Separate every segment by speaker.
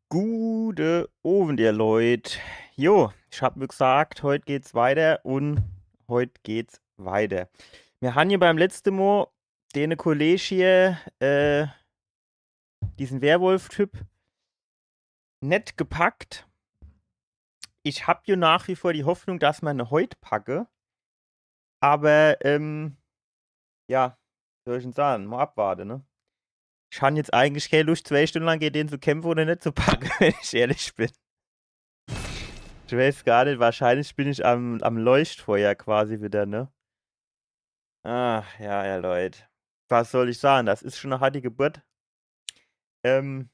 Speaker 1: Gute Abend, ihr Leute. Jo, ich hab mir gesagt, heute geht's weiter und heute geht's weiter. Wir haben hier beim letzten Mal den Kollege hier, diesen Werwolf-Typ, nett gepackt. Ich hab ja nach wie vor die Hoffnung, dass man ihn heute packe. Aber, ja, soll ich denn sagen? Mal abwarten, ne? Ich habe jetzt eigentlich keine Lust, 2 Stunden lang gegen den zu kämpfen oder nicht zu packen, wenn ich ehrlich bin. Ich weiß gar nicht, wahrscheinlich bin ich am Leuchtfeuer quasi wieder, ne? Ach, ja, ja, Leute. Was soll ich sagen? Das ist schon eine harte Geburt. Ähm,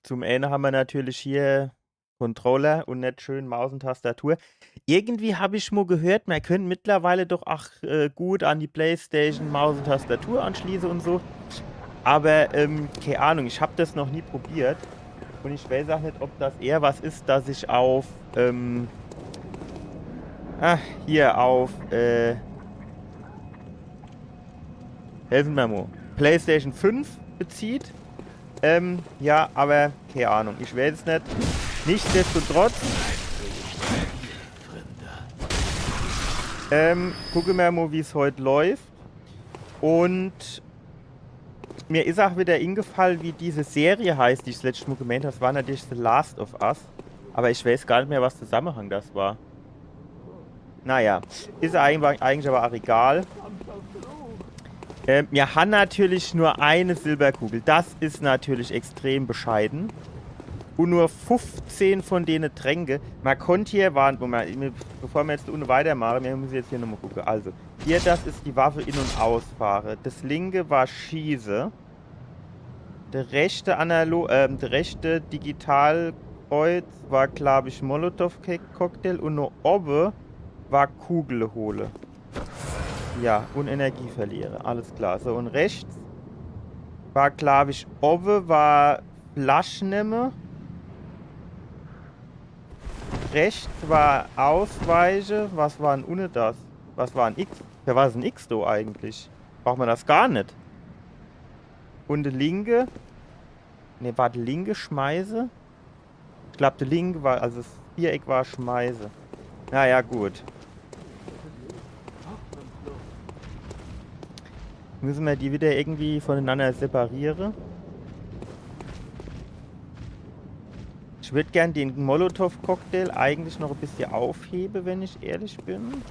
Speaker 1: zum einen haben wir natürlich hier Controller und nicht schön Maus und Tastatur. Irgendwie habe ich mal gehört, man könnte mittlerweile doch auch gut an die PlayStation Maus und Tastatur anschließen und so. Aber, keine Ahnung, ich habe das noch nie probiert. Und ich weiß auch nicht, ob das eher was ist, dass ich auf, hier auf, helfen wir mal, PlayStation 5 bezieht. Ja, aber keine Ahnung, ich weiß es nicht. Nichtsdestotrotz, gucken wir mal, wie es heute läuft. Und mir ist auch wieder eingefallen, wie diese Serie heißt, die ich das letzte Mal gemeint habe. Das war natürlich The Last of Us. Aber ich weiß gar nicht mehr, was der Zusammenhang das war. Naja, ist eigentlich aber auch egal. Wir haben natürlich nur eine Silberkugel. Das ist natürlich extrem bescheiden. Und nur 15 von denen Tränke. Man konnte hier, bevor wir jetzt unten weitermachen, wir müssen jetzt hier nochmal gucken. Also, hier, das ist die Waffe in- und ausfahre. Das linke war Schieße. Der rechte Digitalkreuz war, glaube ich, Molotow-Cocktail. Und nur oben war Kugel hole. Ja, und Energie verliere. Alles klar. So, und rechts war, glaube ich, oben war Flaschnehme. Rechts war Ausweiche. Was war denn ohne das? Was war ein X? Wer war ein X do eigentlich? Braucht man das gar nicht. Und die linke. Ne, war die linke Schmeiße? Ich glaube, die linke war, also das Viereck war Schmeiße. Naja, gut. Müssen wir die wieder irgendwie voneinander separieren? Ich würde gern den Molotow-Cocktail eigentlich noch ein bisschen aufheben, wenn ich ehrlich bin.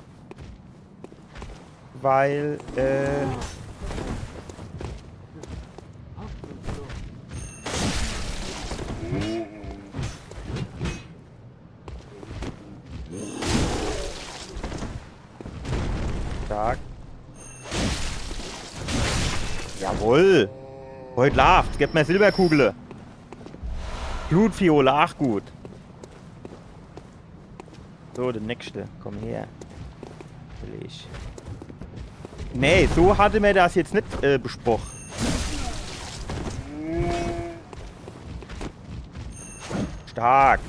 Speaker 1: Weil, stark. Jawohl! Heute läuft's, gebt mir Silberkugel. Blutfiole, ach gut. So, der nächste, komm her. Will ich. Nee, so hatte mir das jetzt nicht besprochen. Stark.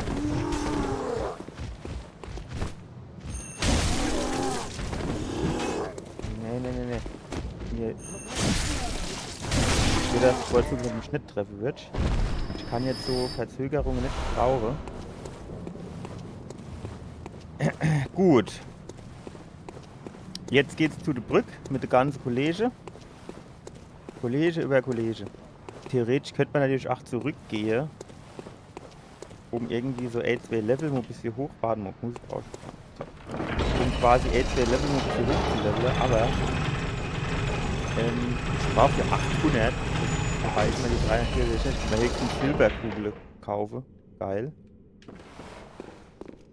Speaker 1: Nee. Hier. Ich will das bevorzugen, wenn mich nicht treffen wird. Ich kann jetzt so Verzögerungen nicht brauchen. Gut. Jetzt geht's zu der Brücke mit der ganzen Kollege. Kollege über Kollege. Theoretisch könnte man natürlich auch zurückgehen, um irgendwie so A2 Level ein bisschen hoch. Warte mal, Musik aus. Um quasi A2 Level ein bisschen hoch zu leveln, aber ich brauche für 800. Das reicht mir die 364. Ich kann höchstens Silberkugel kaufen. Geil.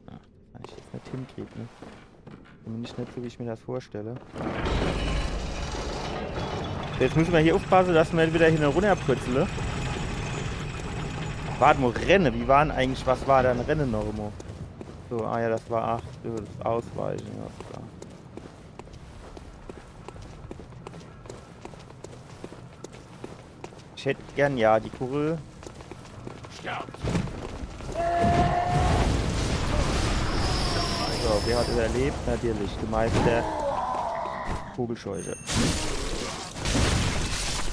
Speaker 1: Ach, das kann ich jetzt nicht hinkriegen, ne? Zumindest nicht so, wie ich mir das vorstelle. Jetzt müssen wir hier aufpassen, dass wir wieder hin runterputzeln. Warte mal, Rennen. Wie waren eigentlich, was war da ein Rennen noch immer? So, ah ja, das war 8. Das Ausweichen, ja, ist klar. Ich hätte gern, ja, die Kugel. So, wer hat überlebt? Natürlich, der Meister Kugelscheuche.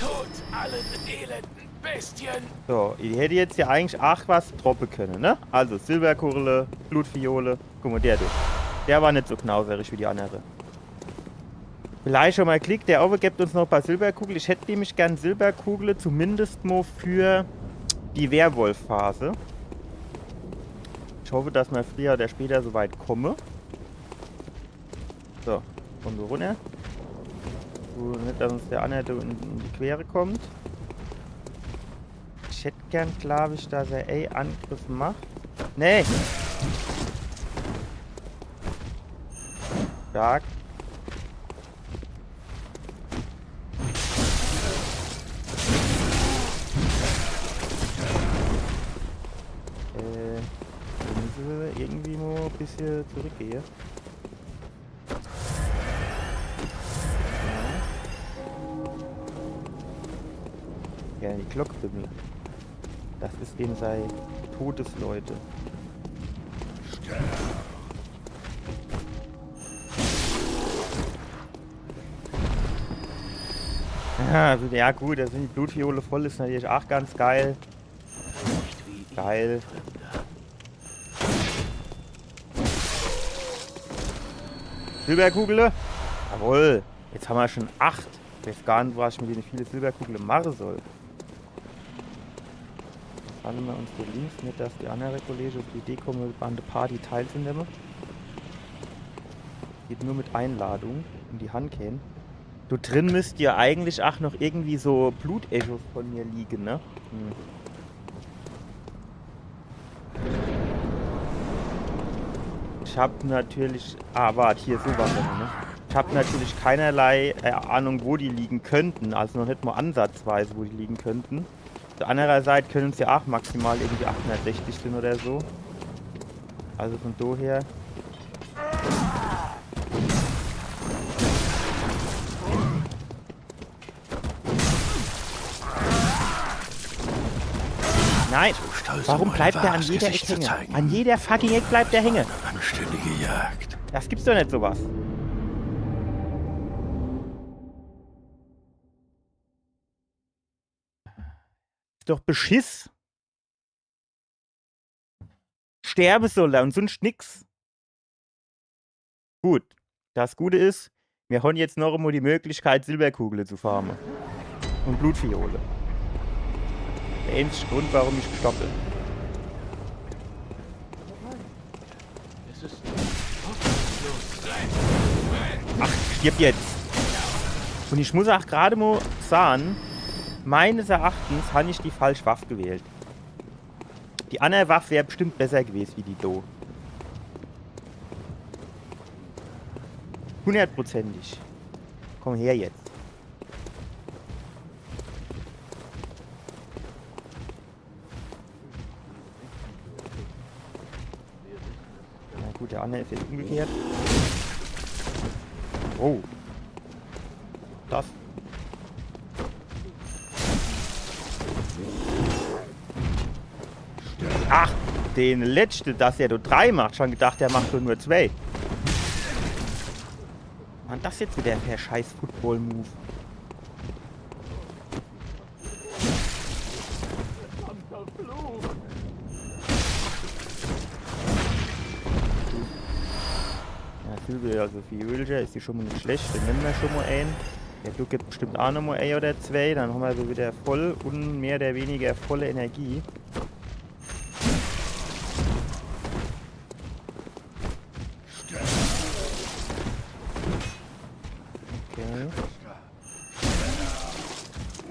Speaker 2: Tod allen Elenden Bestien!
Speaker 1: So, ich hätte jetzt ja eigentlich auch was droppen können, ne? Also Silberkugel, Blutfiole. Guck mal, der du. Der war nicht so knauserig wie die andere. Vielleicht schon mal Klick, der gibt uns noch ein paar Silberkugeln. Ich hätte nämlich gern Silberkugel, zumindest mal für die Werwolf-Phase. Ich hoffe, dass wir früher oder später so weit kommen. So, kommen wir runter. So, nicht, dass uns der andere in die Quere kommt. Ich hätte gern, glaube ich, dass er Angriff macht. Nee! Stark. Müssen wir irgendwie mal ein bisschen zurückgehen. Ja, die Glocke bimmeln. Das ist eben sei Todesleute. Ja gut, da sind die Blutfiole voll, ist natürlich auch ganz geil. Geil. Silberkugel? Jawohl. Jetzt haben wir schon 8. Ich weiß gar nicht, was ich mit den vielen Silberkugeln machen soll. Fallen wir uns hier links nicht, dass die andere Kollege auf die Idee kommen, an der Party teilzunehmen. Geht nur mit Einladung in die Hand gehen. Du drin müsst ja eigentlich auch noch irgendwie so Blutechos von mir liegen, ne? Ich habe natürlich... warte, hier so was, ne? Ich habe natürlich keinerlei Ahnung, wo die liegen könnten. Also noch nicht mal ansatzweise, wo die liegen könnten. Auf anderer Seite können es ja auch maximal irgendwie 860 sind oder so. Also von daher... Nein! Warum bleibt der an jeder Ecke hängen? An jeder fucking Ecke bleibt der hängen.
Speaker 2: Anständige Jagd.
Speaker 1: Das gibt's doch nicht, sowas. Ist doch Beschiss. Sterbe soll er und sonst nix. Gut. Das Gute ist, wir haben jetzt noch einmal die Möglichkeit, Silberkugel zu farmen. Und Blutfiole. Der einzige Grund, warum ich gestoppt bin. Ach, stirb jetzt. Und ich muss auch gerade mal sagen, meines Erachtens habe ich die falsche Waffe gewählt. Die andere Waffe wäre bestimmt besser gewesen wie die Do. 100%ig. Komm her jetzt. Na gut, der andere ist jetzt umgekehrt. Oh. Das. Ach, den letzten, dass er nur 3 macht. Schon gedacht, er macht nur 2. Mann, das jetzt wieder der scheiß Football-Move. Ja, Silber, also für Villager ist die schon mal nicht schlecht. Dann nehmen wir schon mal einen. Der Duck gibt bestimmt auch noch mal 1 oder 2. Dann haben wir so wieder voll und mehr oder weniger volle Energie.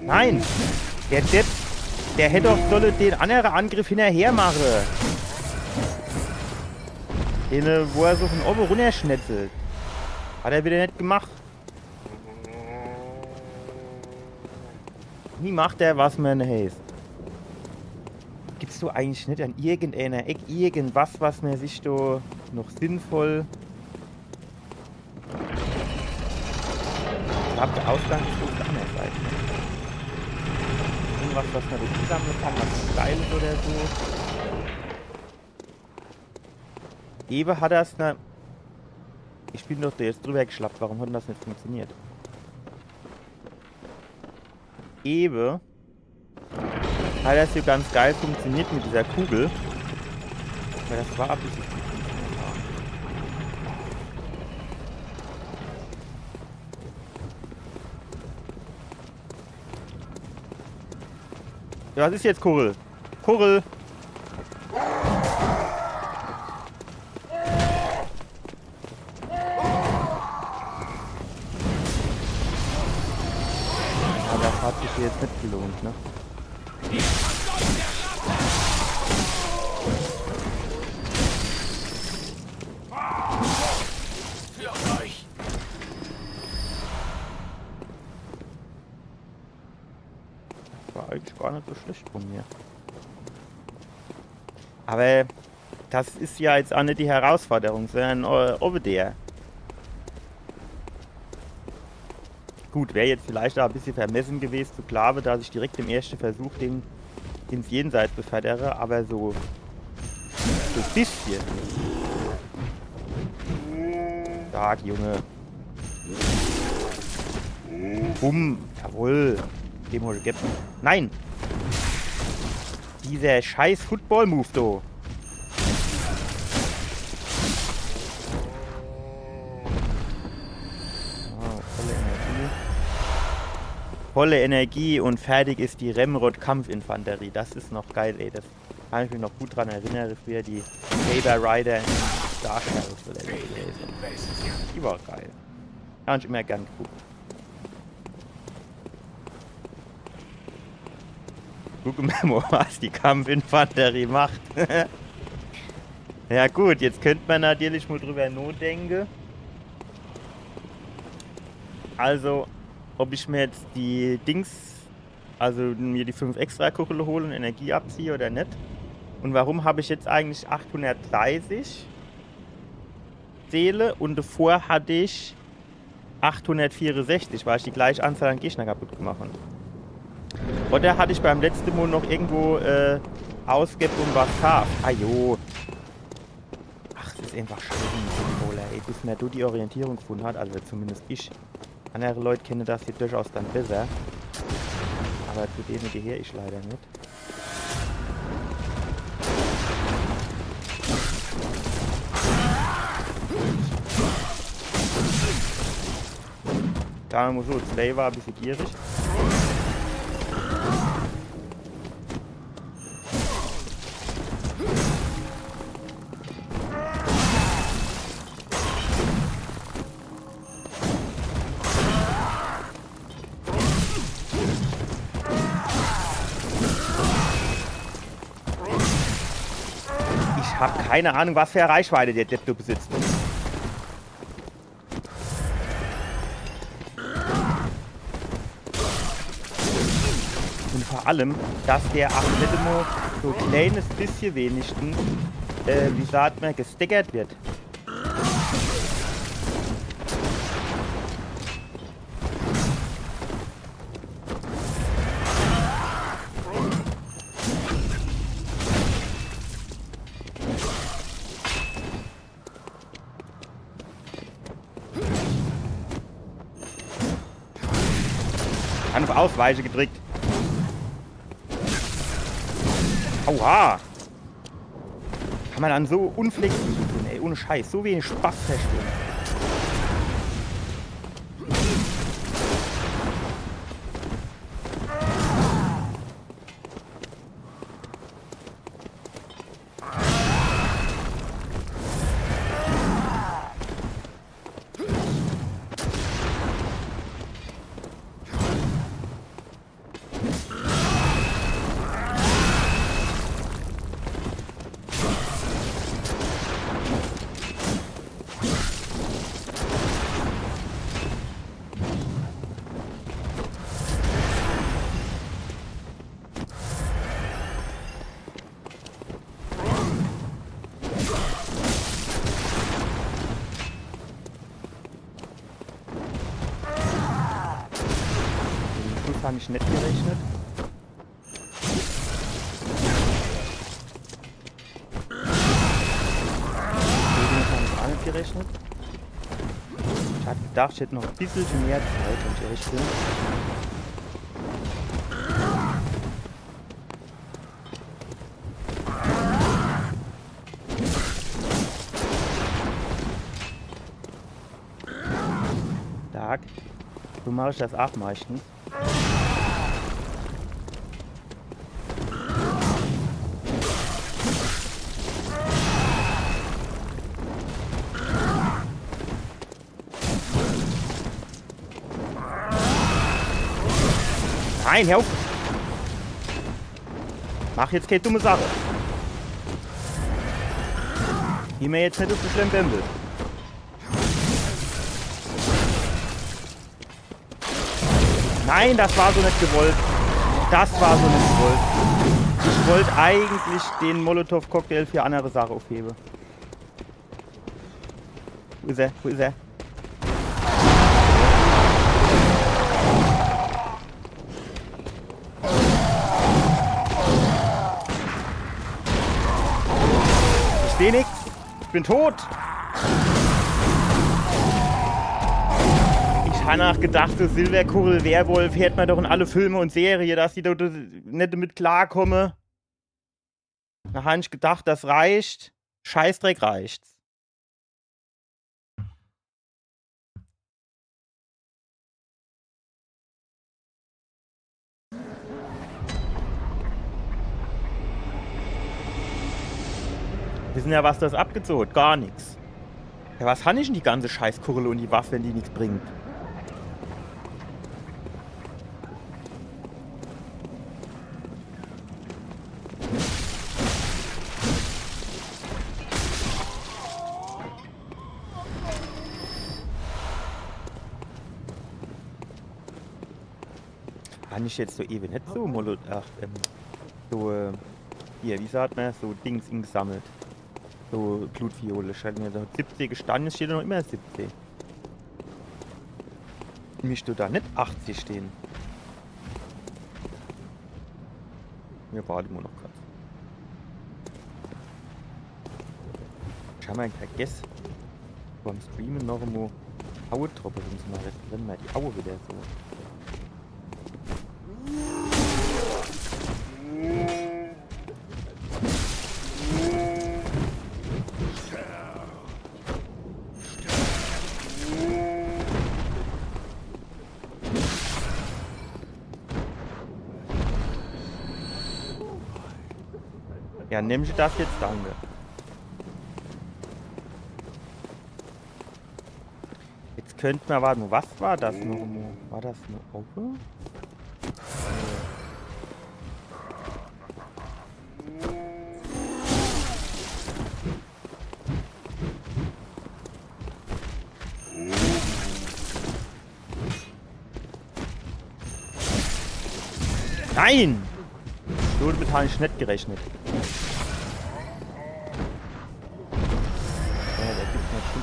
Speaker 1: Nein! Der Depp, der hätte doch solle den anderen Angriff hinterher machen. Den, wo er so von oben runterschnetzelt. Hat er wieder nicht gemacht. Nie macht er, was man heißt. Gibst du eigentlich nicht an irgendeiner Ecke irgendwas, was man sich da noch sinnvoll... Ich glaube, der Ausgang ist auf der anderen Seite. Irgendwas, was man da sammeln kann, was geil ist oder so. Ewe hat das ne... Ich bin doch da jetzt drüber geschlappt, warum hat das nicht funktioniert? Ewe Hat das hier ganz geil funktioniert mit dieser Kugel. Aber das war ein bisschen... Ja, was ist jetzt Kurel? Kurel! Ja, das hat sich jetzt nicht gelohnt, ne?
Speaker 2: Für euch.
Speaker 1: Das war eigentlich gar nicht so schlecht von mir. Aber das ist ja jetzt auch nicht die Herausforderung, sondern Obedier. Gut, wäre jetzt vielleicht auch ein bisschen vermessen gewesen zu glauben, dass ich direkt im ersten Versuch den ins Jenseits befördere, aber so ein bisschen. Stark, Junge. Bumm. Jawohl. Dem hol ich. Nein! Dieser scheiß Football-Move, do. Volle Energie und fertig ist die Remrod-Kampfinfanterie. Das ist noch geil, ey. Das kann ich mich noch gut dran erinnern, früher die Saber Rider in Star Sheriff oder so. Die war geil. Kann ich immer gern gucken. Gucken wir mal, was die Kampfinfanterie macht. Ja gut, jetzt könnte man natürlich mal drüber nachdenken. Also, ob ich mir jetzt die Dings, also mir die 5 extra Kugeln hole und Energie abziehe oder nicht. Und warum habe ich jetzt eigentlich 830 Seele und davor hatte ich 864, weil ich die gleiche Anzahl an Gegner kaputt gemacht habe. Oder hatte ich beim letzten Mal noch irgendwo ausgegeben und was gab? Ah jo. Ach, das ist einfach schön, ey, bis mir du die Orientierung gefunden hat, also zumindest ich. Andere Leute kennen das hier durchaus dann besser. Aber zu denen gehöre ich leider nicht. Da muss so, Slay war ein bisschen gierig. Ich habe keine Ahnung, was für eine Reichweite der Deadloop besitzt. Und vor allem, dass der Achtelmo so ein kleines bisschen wenigstens, wie sagt man, gesteckert wird. Kann auf Ausweiche gedrückt. Aua! Kann man dann so unflexibel tun, ey, ohne Scheiß. So wenig Spaß verstehen. Habe ich nicht gerechnet. Deswegen habe ich auch nicht gerechnet. Ich hatte gedacht, ich hätte noch ein bisschen mehr Zeit, wenn ich ehrlich bin. Zack. So mache ich das auch meistens. Nein, hör auf! Mach jetzt keine dumme Sache. Geh mir jetzt nicht auf so schlimm Bämbel. Nein, das war so nicht gewollt. Das war so nicht gewollt. Ich wollte eigentlich den Molotow-Cocktail für andere Sachen aufheben. Wo ist er? Wo ist er? Ich sehe nichts. Ich bin tot. Ich habe nachgedacht, so Silberkurl, Werwolf, hört man doch in alle Filme und Serien, dass die da nicht damit klarkommen. Da habe ich gedacht, das reicht. Scheißdreck reicht's. Wissen ja, was das abgezogen? Gar nichts. Ja, was habe ich denn die ganze Scheißkurle und die Waffe, wenn die nichts bringt? Habe ich jetzt so eben nicht so hier, wie sagt man, so Dings gesammelt. So Blutviole. Scheint mir da 70 gestanden, es steht noch immer 70. Müsste da nicht 80 stehen. Wir warten mal noch kurz. Ich habe mal vergessen. Beim Streamen noch einmal Aue-Truppe, sonst mal drin, mal die Aue wieder so. Ja, nimm das jetzt, danke. Jetzt könnten wir warten. Was war das noch? War das eine Auge? Nein! So damit habe ich nicht gerechnet.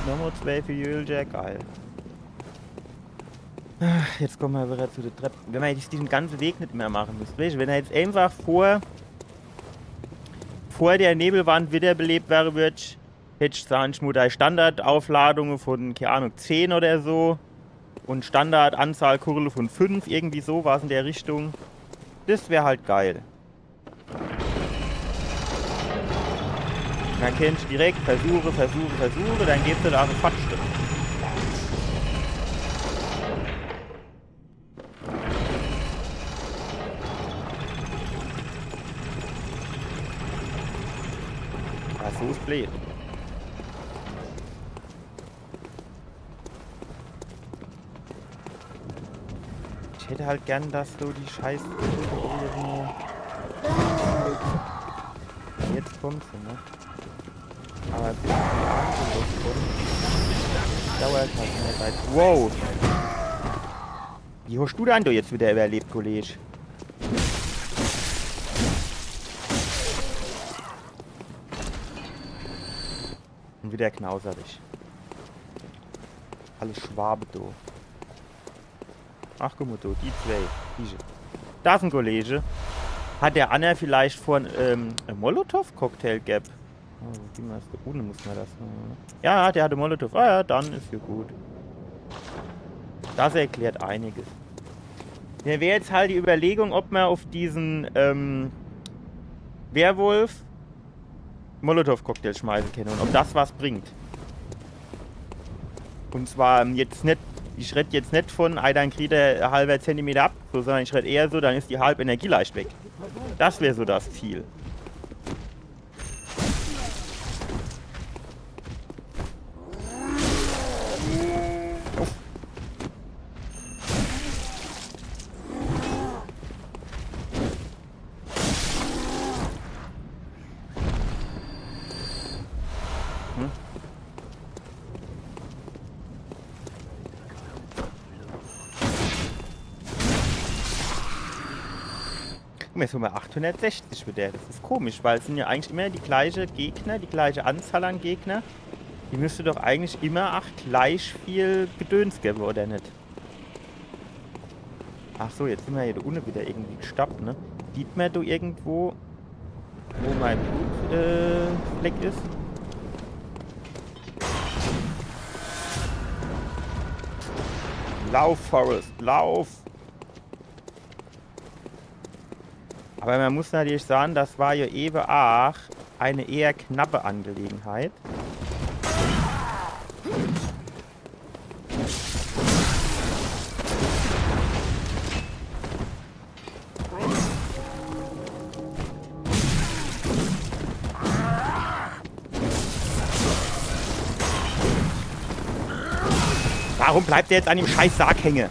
Speaker 1: Nochmal 12 für Jöljack, geil. Jetzt kommen wir wieder zu der Treppe. Wenn man jetzt diesen ganzen Weg nicht mehr machen müsste. Weißt du, wenn er jetzt einfach vor der Nebelwand wiederbelebt wäre, hätte ich sagen, ich muss da Standardaufladungen von, keine Ahnung, 10 oder so. Und Standardanzahl Kurle von 5, irgendwie so was in der Richtung. Das wäre halt geil. Dann kennst du direkt Versuche, dann gibst du da eine Fatsche. Ja, so ist blöd. Ich hätte halt gern, dass du die Scheiß... Jetzt kommst du, ne? Aber bis die Arme loskommen, dauert halt eine Zeit. Wow! Wie hast du denn da jetzt wieder überlebt, Kollege? Und wieder knauserig. Alles Schwabe, du. Ach, guck mal, du, die zwei. Diese. Da ist ein Kollege. Hat der Anna vielleicht vorhin einen Molotow-Cocktail gehabt? Oh, wie man das da ohne muss man das machen. Ja, der hatte Molotow. Ah ja, dann ist ja gut. Das erklärt einiges. Ja, wäre jetzt halt die Überlegung, ob man auf diesen Werwolf Molotow-Cocktail schmeißen kann und ob das was bringt. Und zwar jetzt nicht Ich rede jetzt nicht von, dann kriegt er ein halber Zentimeter ab, so, sondern ich rede eher so, dann ist die halbe Energie leicht weg. Das wäre so das Ziel. Uff. Jetzt haben wir 860 wieder. Das ist komisch, weil es sind ja eigentlich immer die gleiche Gegner, die gleiche Anzahl an Gegner. Die müsste doch eigentlich immer gleich viel Gedöns geben, oder nicht? Ach so, jetzt sind wir hier da unten wieder irgendwie gestoppt, ne? Sieht man da irgendwo, wo mein Blutfleck ist? Lauf, Forrest, lauf! Aber man muss natürlich sagen, das war ja eben auch eine eher knappe Angelegenheit. Warum bleibt der jetzt an dem scheiß Sarg hängen?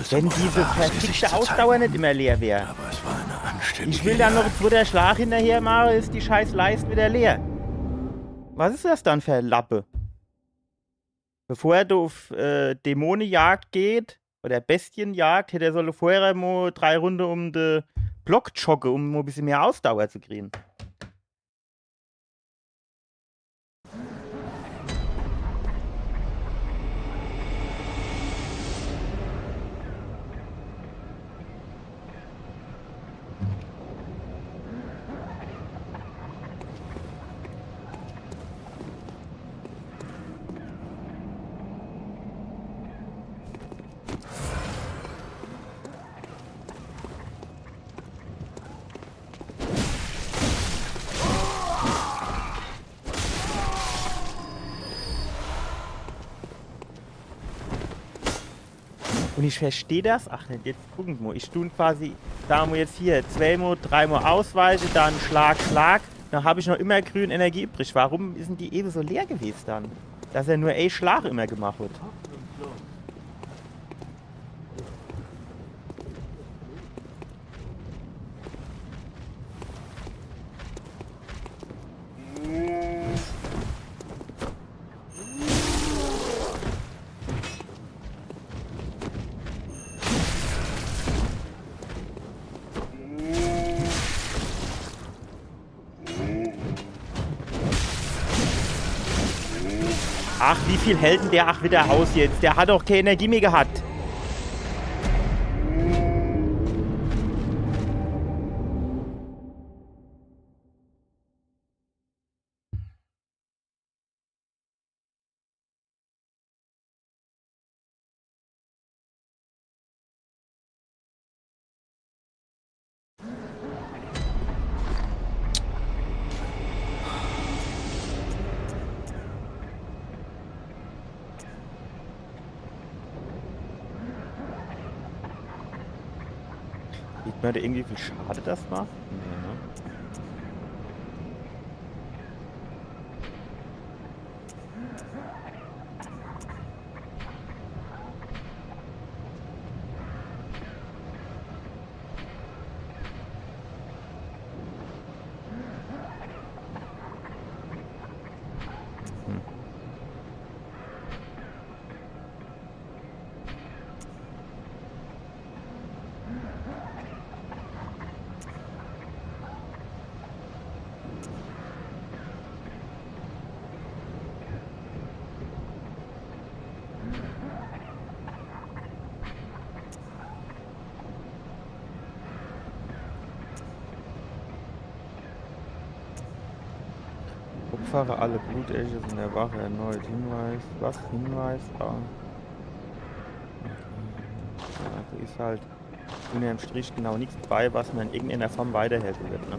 Speaker 1: Wenn diese verfickte Ausdauer nicht immer leer wäre.
Speaker 2: Aber es war eine anständige
Speaker 1: Ich will dann noch
Speaker 2: Jagd.
Speaker 1: einen zweiten Schlag hinterher machen, ist die scheiß Leiste wieder leer. Was ist das dann für ein Lappe? Bevor er auf Dämonenjagd geht, oder Bestienjagd, hätte er soll vorher mal 3 Runden um den Block joggen, um mal ein bisschen mehr Ausdauer zu kriegen. Und ich verstehe das. Ach, jetzt gucken wir mal. Ich tue quasi, da wir jetzt hier 2-mal, 3-mal ausweichen, dann Schlag, Schlag. Dann habe ich noch immer grün Energie übrig. Warum sind die eben so leer gewesen dann? Dass er nur Schlag immer gemacht hat. Ach, wie viel hält denn der ach wieder aus jetzt? Der hat doch keine Energie mehr gehabt. Sieht man da irgendwie, wie viel Schade das macht? Nee, ne? Opfere alle Bluteche in der Wache erneut. Hinweis. Was? Hinweis? Ah. Also ist halt unterm Strich genau nichts bei, was mir in irgendeiner Form weiterhelfen wird, ne?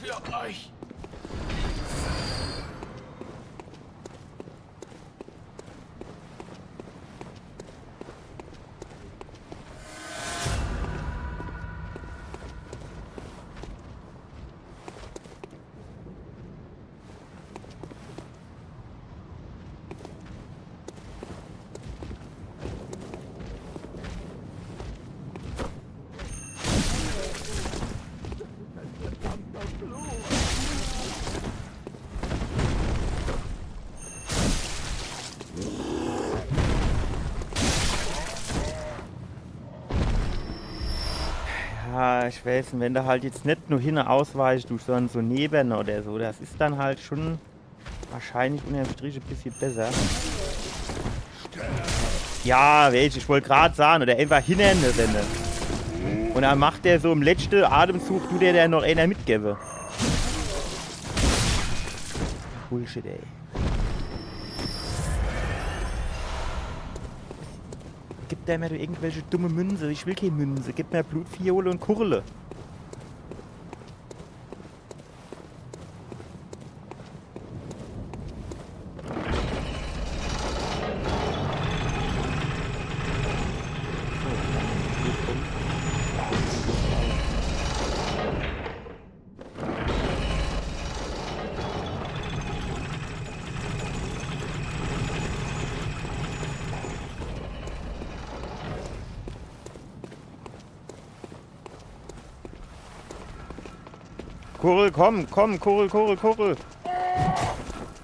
Speaker 2: Für euch!
Speaker 1: Ja, ich weiß, und wenn du halt jetzt nicht nur hin ausweichst, sondern so neben oder so, das ist dann halt schon wahrscheinlich unterm Strich ein bisschen besser. Ja, ich wollte gerade sagen, oder einfach hinrennen. Und dann macht der so im letzten Atemzug, tut der noch einer mitgeben. Bullshit, ey. Gib der mir irgendwelche dumme Münze. Ich will keine Münze. Gib mir Blutfiole und Kurle. Kurl, komm, Kurl.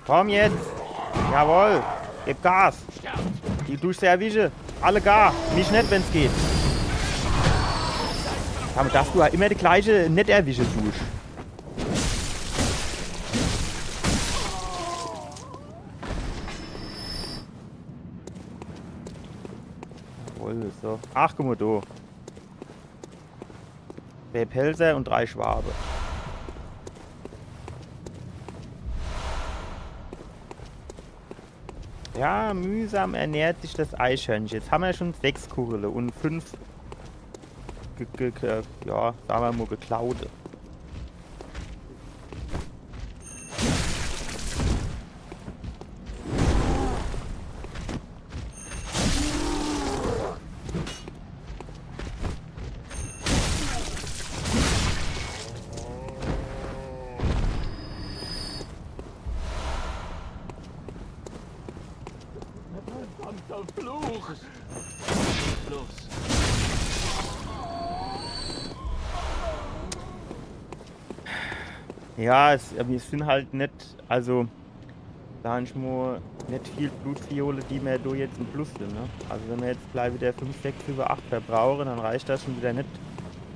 Speaker 1: Komm jetzt. Jawohl. Gib Gas. Die Dusche erwische. Alle gar. Mich nicht, wenn's geht. Aber darfst du ja immer die gleiche nicht erwische Dusche. Jawohl, so. Ach, guck mal da. 2 Pelzer und 3 Schwabe. Ja, mühsam ernährt sich das Eichhörnchen. Jetzt haben wir schon 6 Kurle und 5, ja, sagen wir mal, geklaute.
Speaker 2: Fluch! Los!
Speaker 1: Ja, wir sind halt nicht, also, da ich mal nicht viel Blutfiole, die wir da jetzt im Plus sind, ne? Also wenn wir jetzt gleich wieder 5, 6 über 8 verbrauchen, dann reicht das schon wieder nicht,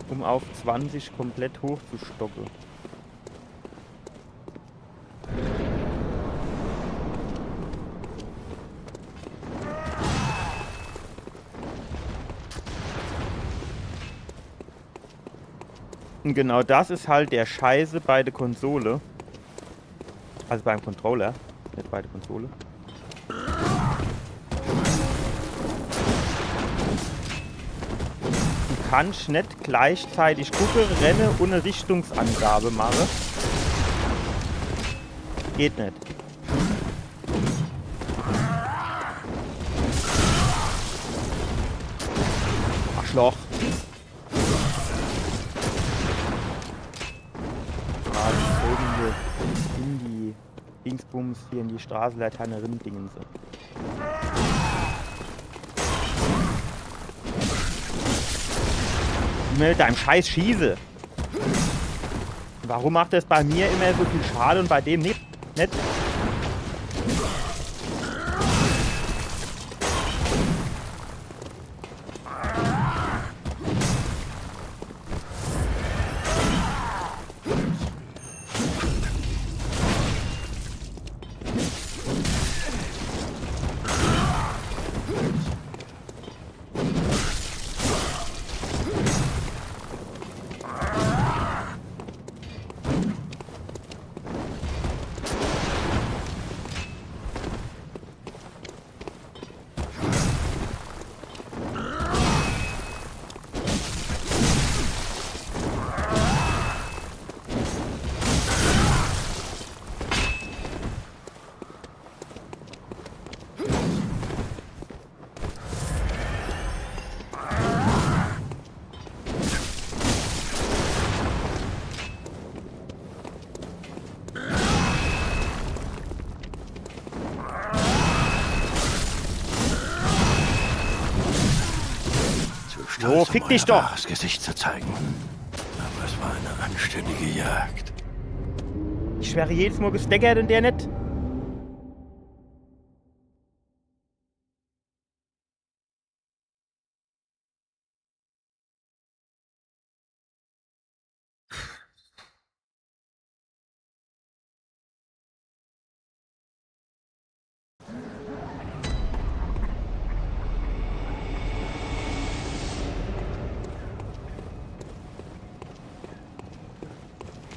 Speaker 1: um auf 20 komplett hochzustocken. Und genau das ist halt der Scheiße bei der Konsole. Also beim Controller, nicht bei der Konsole. Du kannst nicht gleichzeitig gucken, renne und eine Richtungsangabe machen. Geht nicht. Arschloch. In die Dingsbums hier in die Straßenlaterne rin-Dingen so. Mit deinem Scheiß Schieße. Warum macht das bei mir immer so viel Schade und bei dem nicht?
Speaker 3: stolz,
Speaker 1: fick
Speaker 3: um
Speaker 1: dich
Speaker 3: euer
Speaker 1: doch.
Speaker 3: wahres Gesicht zu zeigen. Aber es war eine anständige Jagd.
Speaker 1: Ich schwöre jedes Mal gesteckert und der nicht.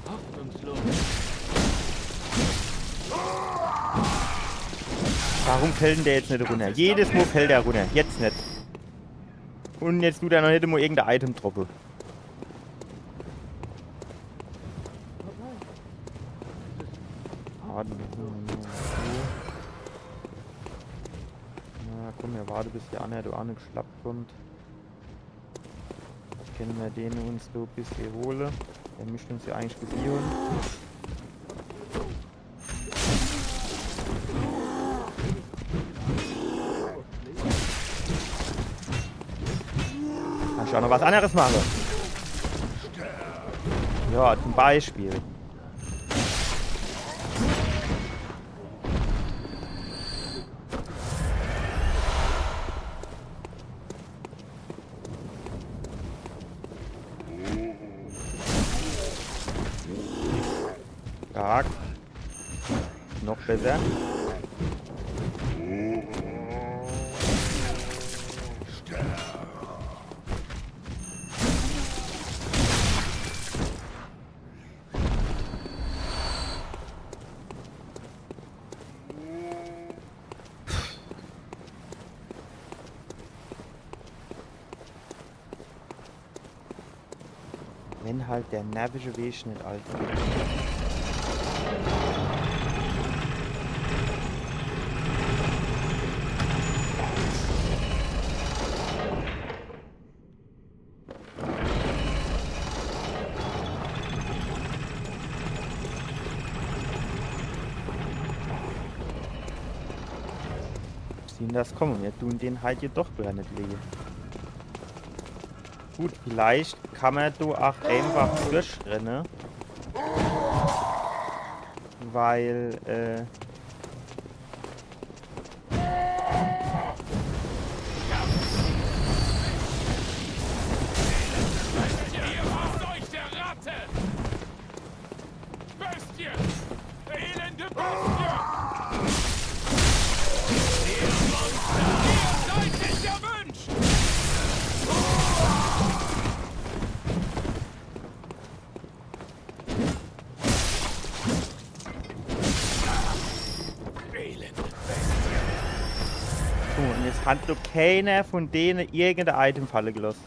Speaker 2: Hoffnungslos.
Speaker 1: Warum fällt denn der jetzt nicht runter? Jedes Mal fällt der runter. Jetzt nicht. Und jetzt tut er noch nicht mal irgendein Item droppen. Na komm, wir warten bis der Anna da auch nicht geschlappt kommt. Können wir den uns so ein bisschen holen. Der müsste uns ja eigentlich besiegen. Kann ich auch noch was anderes machen? Ja, zum Beispiel. Stark. Noch besser. Wenn halt der nervische Weg nicht alt wird. Sehen das kommen, wir tun den halt jedoch gar nicht legen. Gut, vielleicht kann man da auch einfach durchrennen. Weil,
Speaker 2: Ihr macht euch der Ratte! Bestie! Elende Bestie! Ihr Monster! Ihr seid nicht erwünscht! Elende Bestie!
Speaker 1: so, und jetzt hat doch keiner von denen irgendein Item fallen gelassen.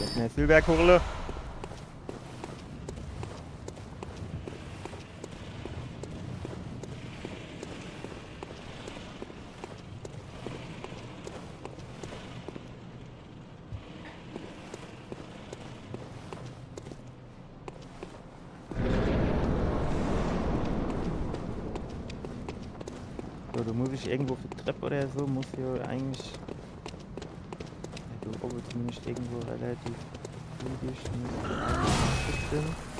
Speaker 1: Jetzt eine Silberkurle. So, du musst dich irgendwo für Treppe oder so, muss hier eigentlich. Ja, du oben zumindest irgendwo relativ zügig. Gucken.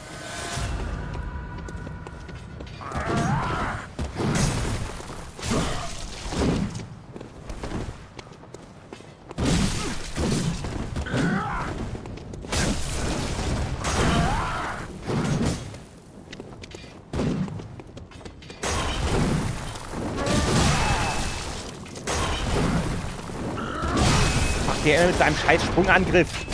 Speaker 1: Der mit seinem scheiß Sprungangriff.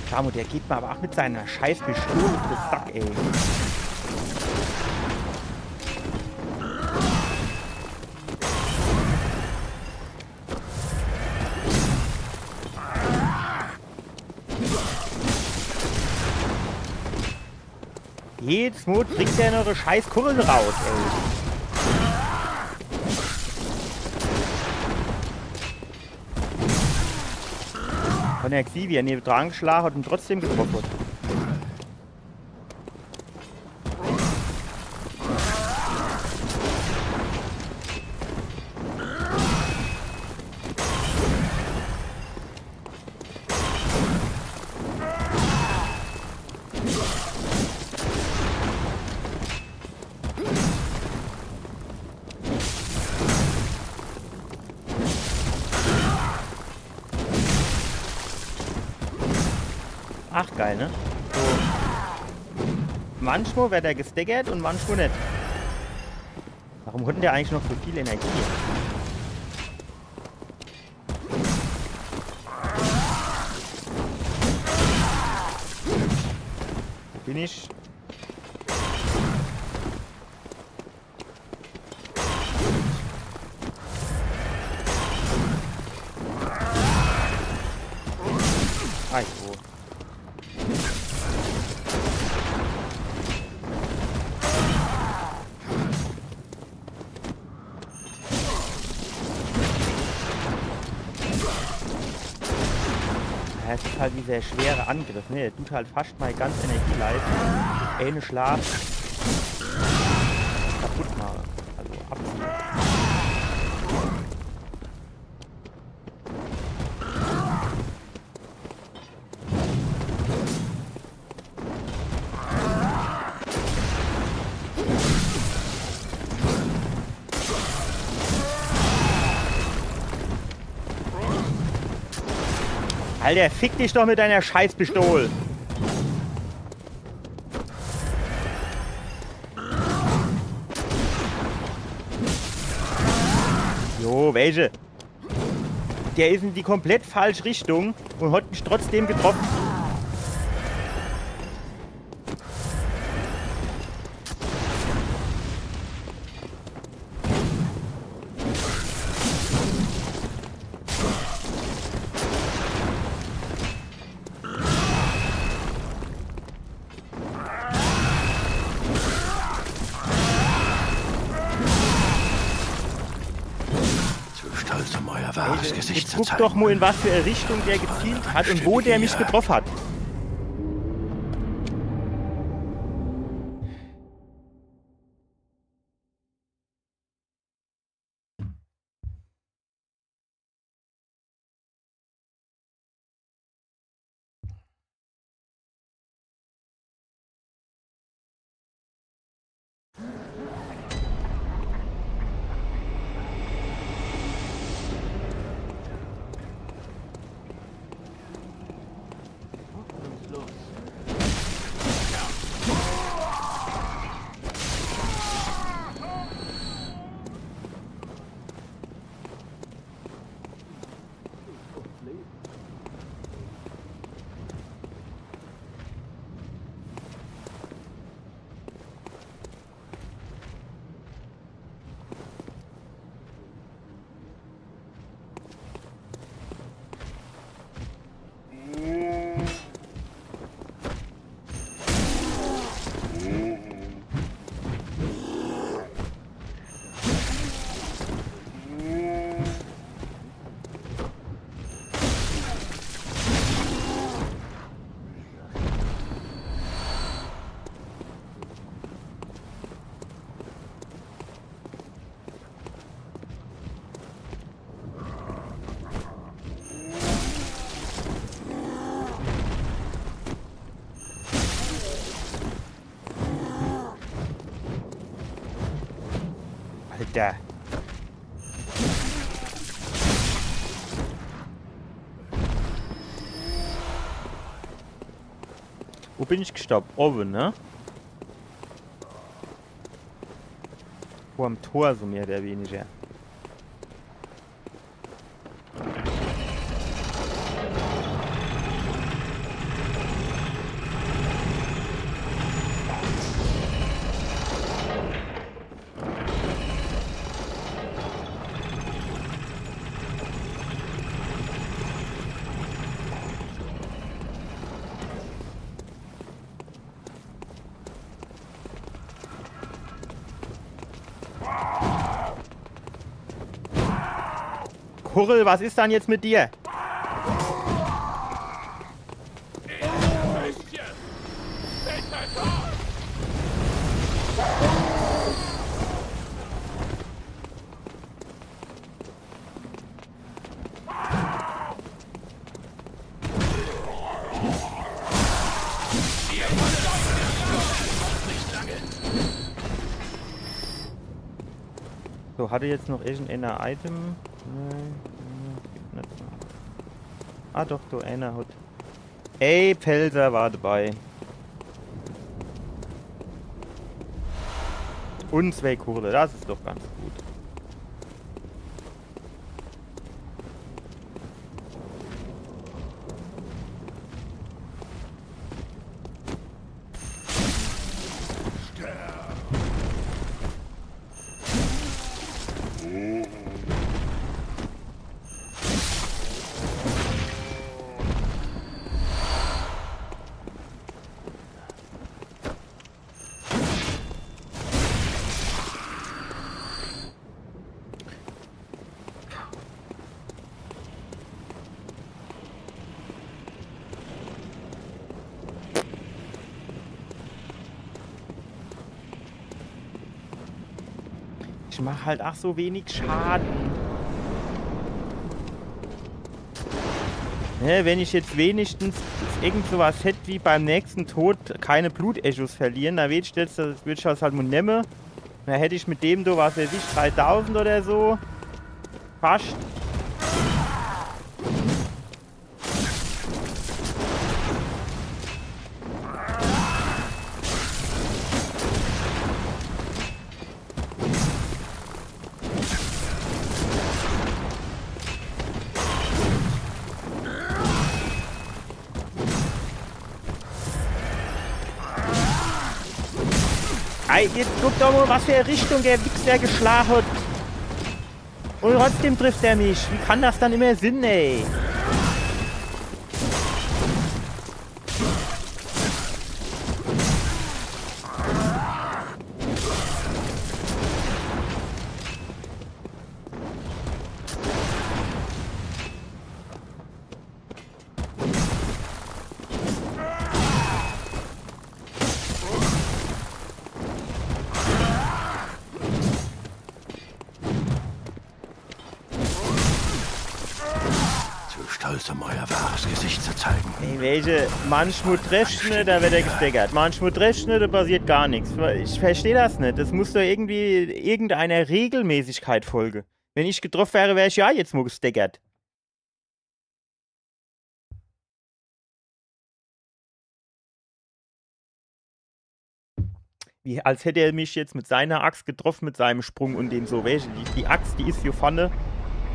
Speaker 1: Samu, der geht mir aber auch mit seiner scheiß Pistole auf den Sack, ey. Jedes Mal bringt der noch eine scheiß Kurbel raus, ey. Von der Xi, wie er neben dran geschlagen hat und trotzdem getroffen hat. Ach, geil, ne? So. Manchmal wird er gestaggert und manchmal nicht. Warum hat denn der eigentlich noch so viel Energie? Bin ich... Ah, so. Ja, es ist halt dieser schwere Angriff, ne? Der tut halt fast mal ganz Energieleistung. Eine Schlag kaputt machen. Also abziehen. Alter, fick dich doch mit deiner Scheißpistole. Jo, welche? Der ist in die komplett falsche Richtung und hat mich trotzdem getroffen. Jetzt guck doch mal, in was für eine Richtung der gezielt hat und wo der mich getroffen hat. Alter. Wo bin ich gestoppt? Oben, ne? Vor dem Tor, so mehr oder weniger. Kurrel, was ist dann jetzt mit dir?
Speaker 2: Bestien! Bitte tot!
Speaker 1: So, hatte jetzt noch irgendeiner Item? Nein, gibt nicht. Ah doch, du einer hat. Ey, Pelzer war dabei. Und 2 Kurle, das ist doch ganz gut. Ich mache halt auch so wenig Schaden. Ne, wenn ich jetzt wenigstens irgend sowas hätte wie beim nächsten Tod keine Blutechos verlieren, dann würde ich das halt mal nehmen. Dann hätte ich mit dem, du was weiß ich, 3000 oder so. Fast. Ey, jetzt guck doch mal, was für eine Richtung der Wichser geschlagen hat. Und trotzdem trifft er mich. Wie kann das dann immer Sinn, ey?
Speaker 3: Stolz, um euer wahres Gesicht zu zeigen.
Speaker 1: Ey, welche? Manchmal treffst du nicht, da wird er gesteckert. Manchmal treffst du nicht, da passiert gar nichts. Ich verstehe das nicht. Das muss doch irgendwie irgendeiner Regelmäßigkeit folgen. Wenn ich getroffen wäre, wäre ich ja jetzt mal gesteckert. Wie, als hätte er mich jetzt mit seiner Axt getroffen, mit seinem Sprung und dem so. Welche? Die Axt, die ist hier vorne.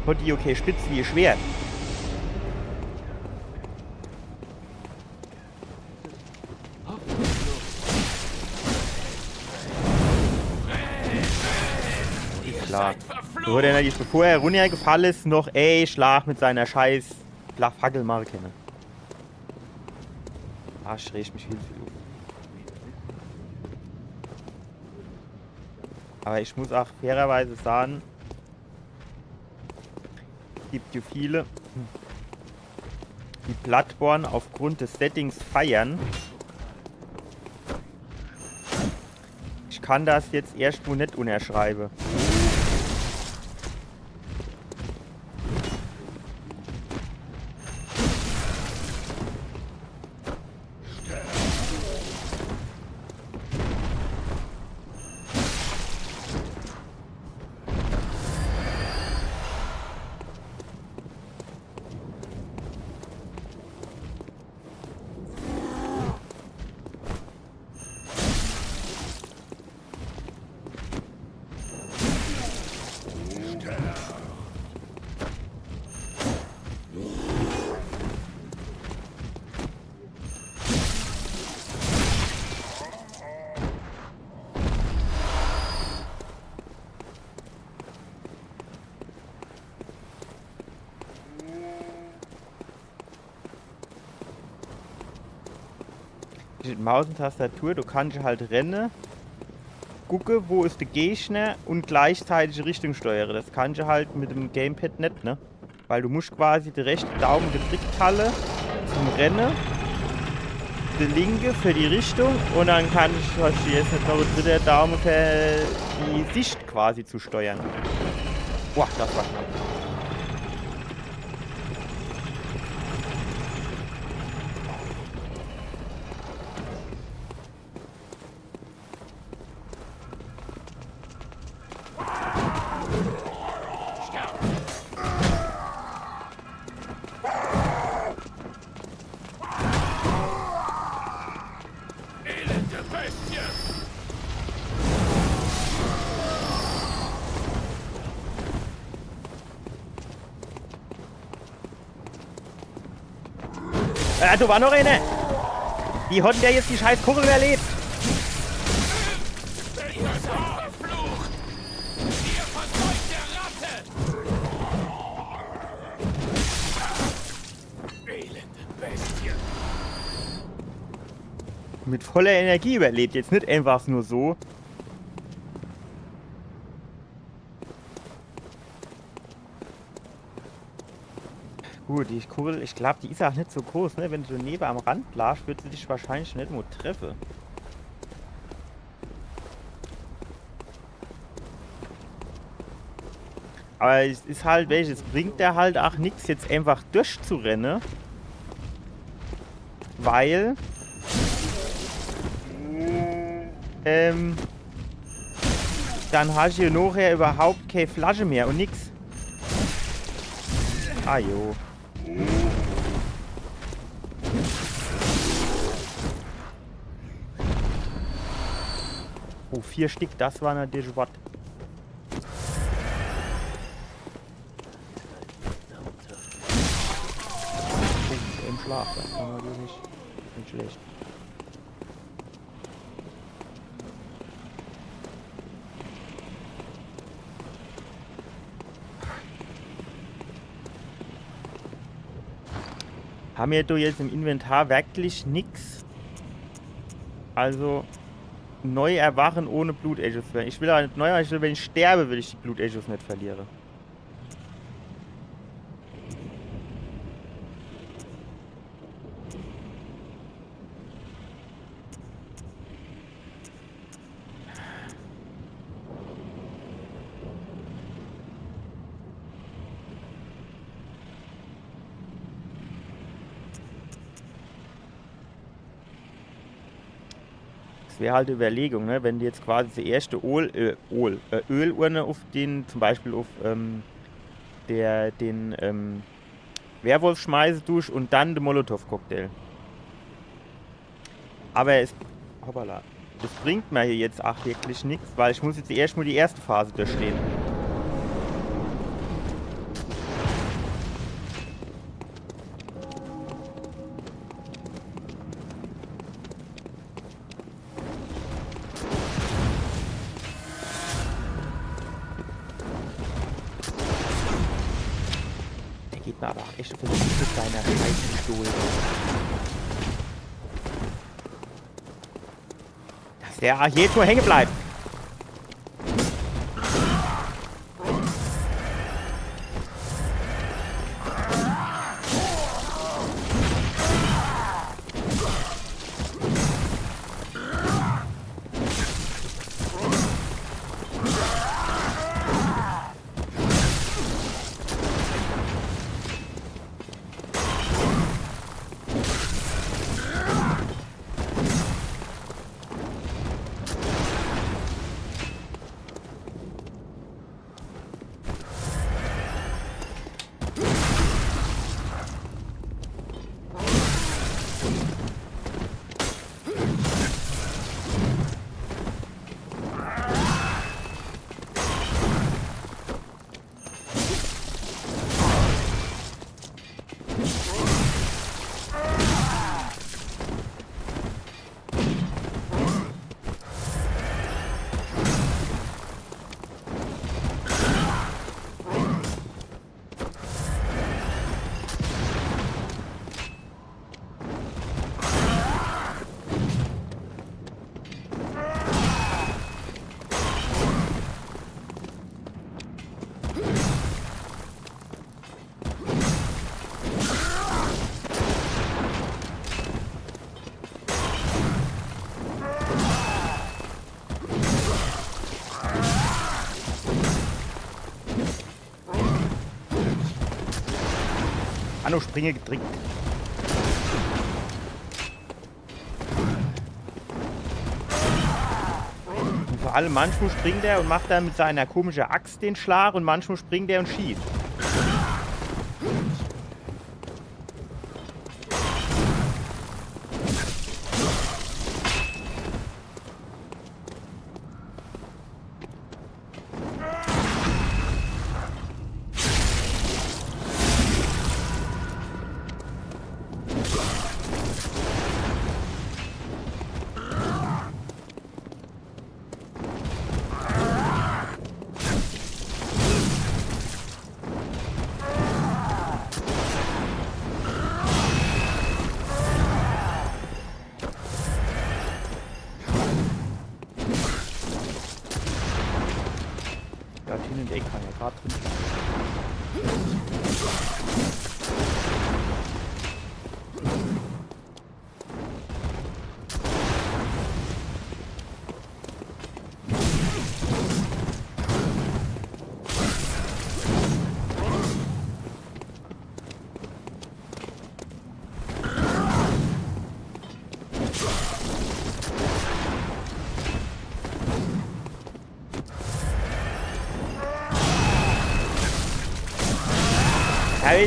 Speaker 1: Hat die okay spitz wie ihr Schwert. Klar. So hat er natürlich, bevor er runtergefallen ist, noch Schlag mit seiner scheiß Fackelmarke. Ne? Ah, ich reg mich viel zu viel. Aber ich muss auch fairerweise sagen, es gibt ja viele, die Bloodborne aufgrund des Settings feiern. Ich kann das jetzt erstmal nicht unterschreiben. Mit Maus und Tastatur, du kannst halt rennen, gucken, wo ist der Gegner und gleichzeitig Richtung steuern. Das kannst du halt mit dem Gamepad nicht, ne? Weil du musst quasi den rechten Daumen gedrückt halten zum Rennen, den linke für die Richtung und dann kannst du jetzt nicht noch den dritten Daumen für die Sicht quasi zu steuern. Boah, das war knapp.
Speaker 2: Elende Bestie!
Speaker 1: Da war noch eine! Wie hat der jetzt die scheiß Kugel überlebt?
Speaker 2: Welcher verflucht! Ihr verzeugte Ratte! Elende Bestie!
Speaker 1: Mit voller Energie überlebt, jetzt nicht einfach nur so. Gut, die Kugel, ich glaube, die ist auch nicht so groß, ne? Wenn du neben am Rand lagst, wird sie dich wahrscheinlich nicht nur treffen. Aber es ist halt, welches bringt der halt auch nichts, jetzt einfach durchzurennen. Weil dann hast du nachher überhaupt keine Flasche mehr und nix. Ah jo. Oh, 4 Stück, das war natürlich was. Oh, im Schlaf, das war natürlich nicht schlecht. Haben wir da jetzt im Inventar wirklich nichts? Also neu erwachen ohne Blut-Echos. Ich will aber nicht neu, ich will, wenn ich sterbe, will ich die Blut-Echos nicht verlieren. Das wäre halt eine Überlegung, ne? Wenn du jetzt quasi die erste Ölurne auf den, zum Beispiel auf den Werwolf schmeißt durch und dann den Molotow-Cocktail. Aber es, hoppala, das bringt mir hier jetzt auch wirklich nichts, weil ich muss jetzt erst mal die erste Phase durchstehen. Geht mir aber auch echt auf den Fuß mit seiner Scheißpistole. Dass der jetzt nur hängen bleibt. Anno Springe gedrückt. Und vor allem manchmal springt er und macht dann mit seiner komischen Axt den Schlag und manchmal springt er und schießt. In den Eck kann ja gerade drin sein.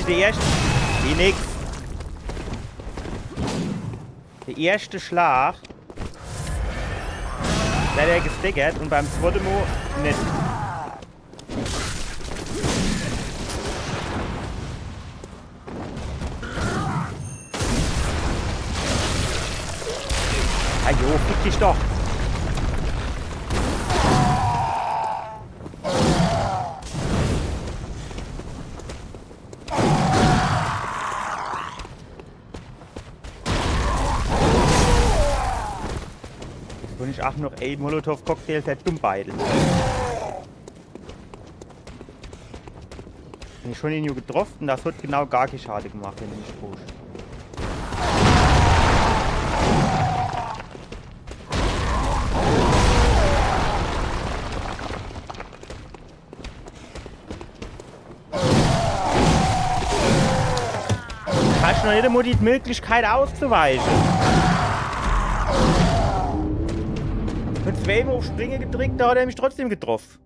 Speaker 1: Der erste. Wie nix. Der erste Schlag. Da hat er gestickert und beim zweiten Mal nicht. Ah jo, fick dich doch. Und ich auch noch, ey, Molotow-Cocktail für Dummbeidel. Bin ich schon ihn getroffen und das hat genau gar keine Schade gemacht, wenn du mich pusht. Hast du noch nicht einmal die Möglichkeit auszuweichen? Und zweimal auf Springen gedrückt, da hat er mich trotzdem getroffen.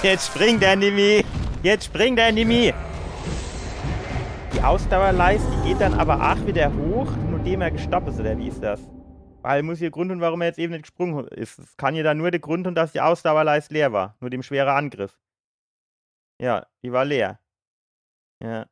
Speaker 1: Jetzt springt der Nimi. Jetzt springt der Nimi. Die Ausdauerleiste, die geht dann aber auch wieder hoch, nachdem er gestoppt ist, oder wie ist das? Weil muss hier Grund und warum er jetzt eben nicht gesprungen ist. Es kann ja dann nur der Grund und dass die Ausdauerleiste leer war. Nur dem schwerer Angriff. Ja, die war leer. Ja.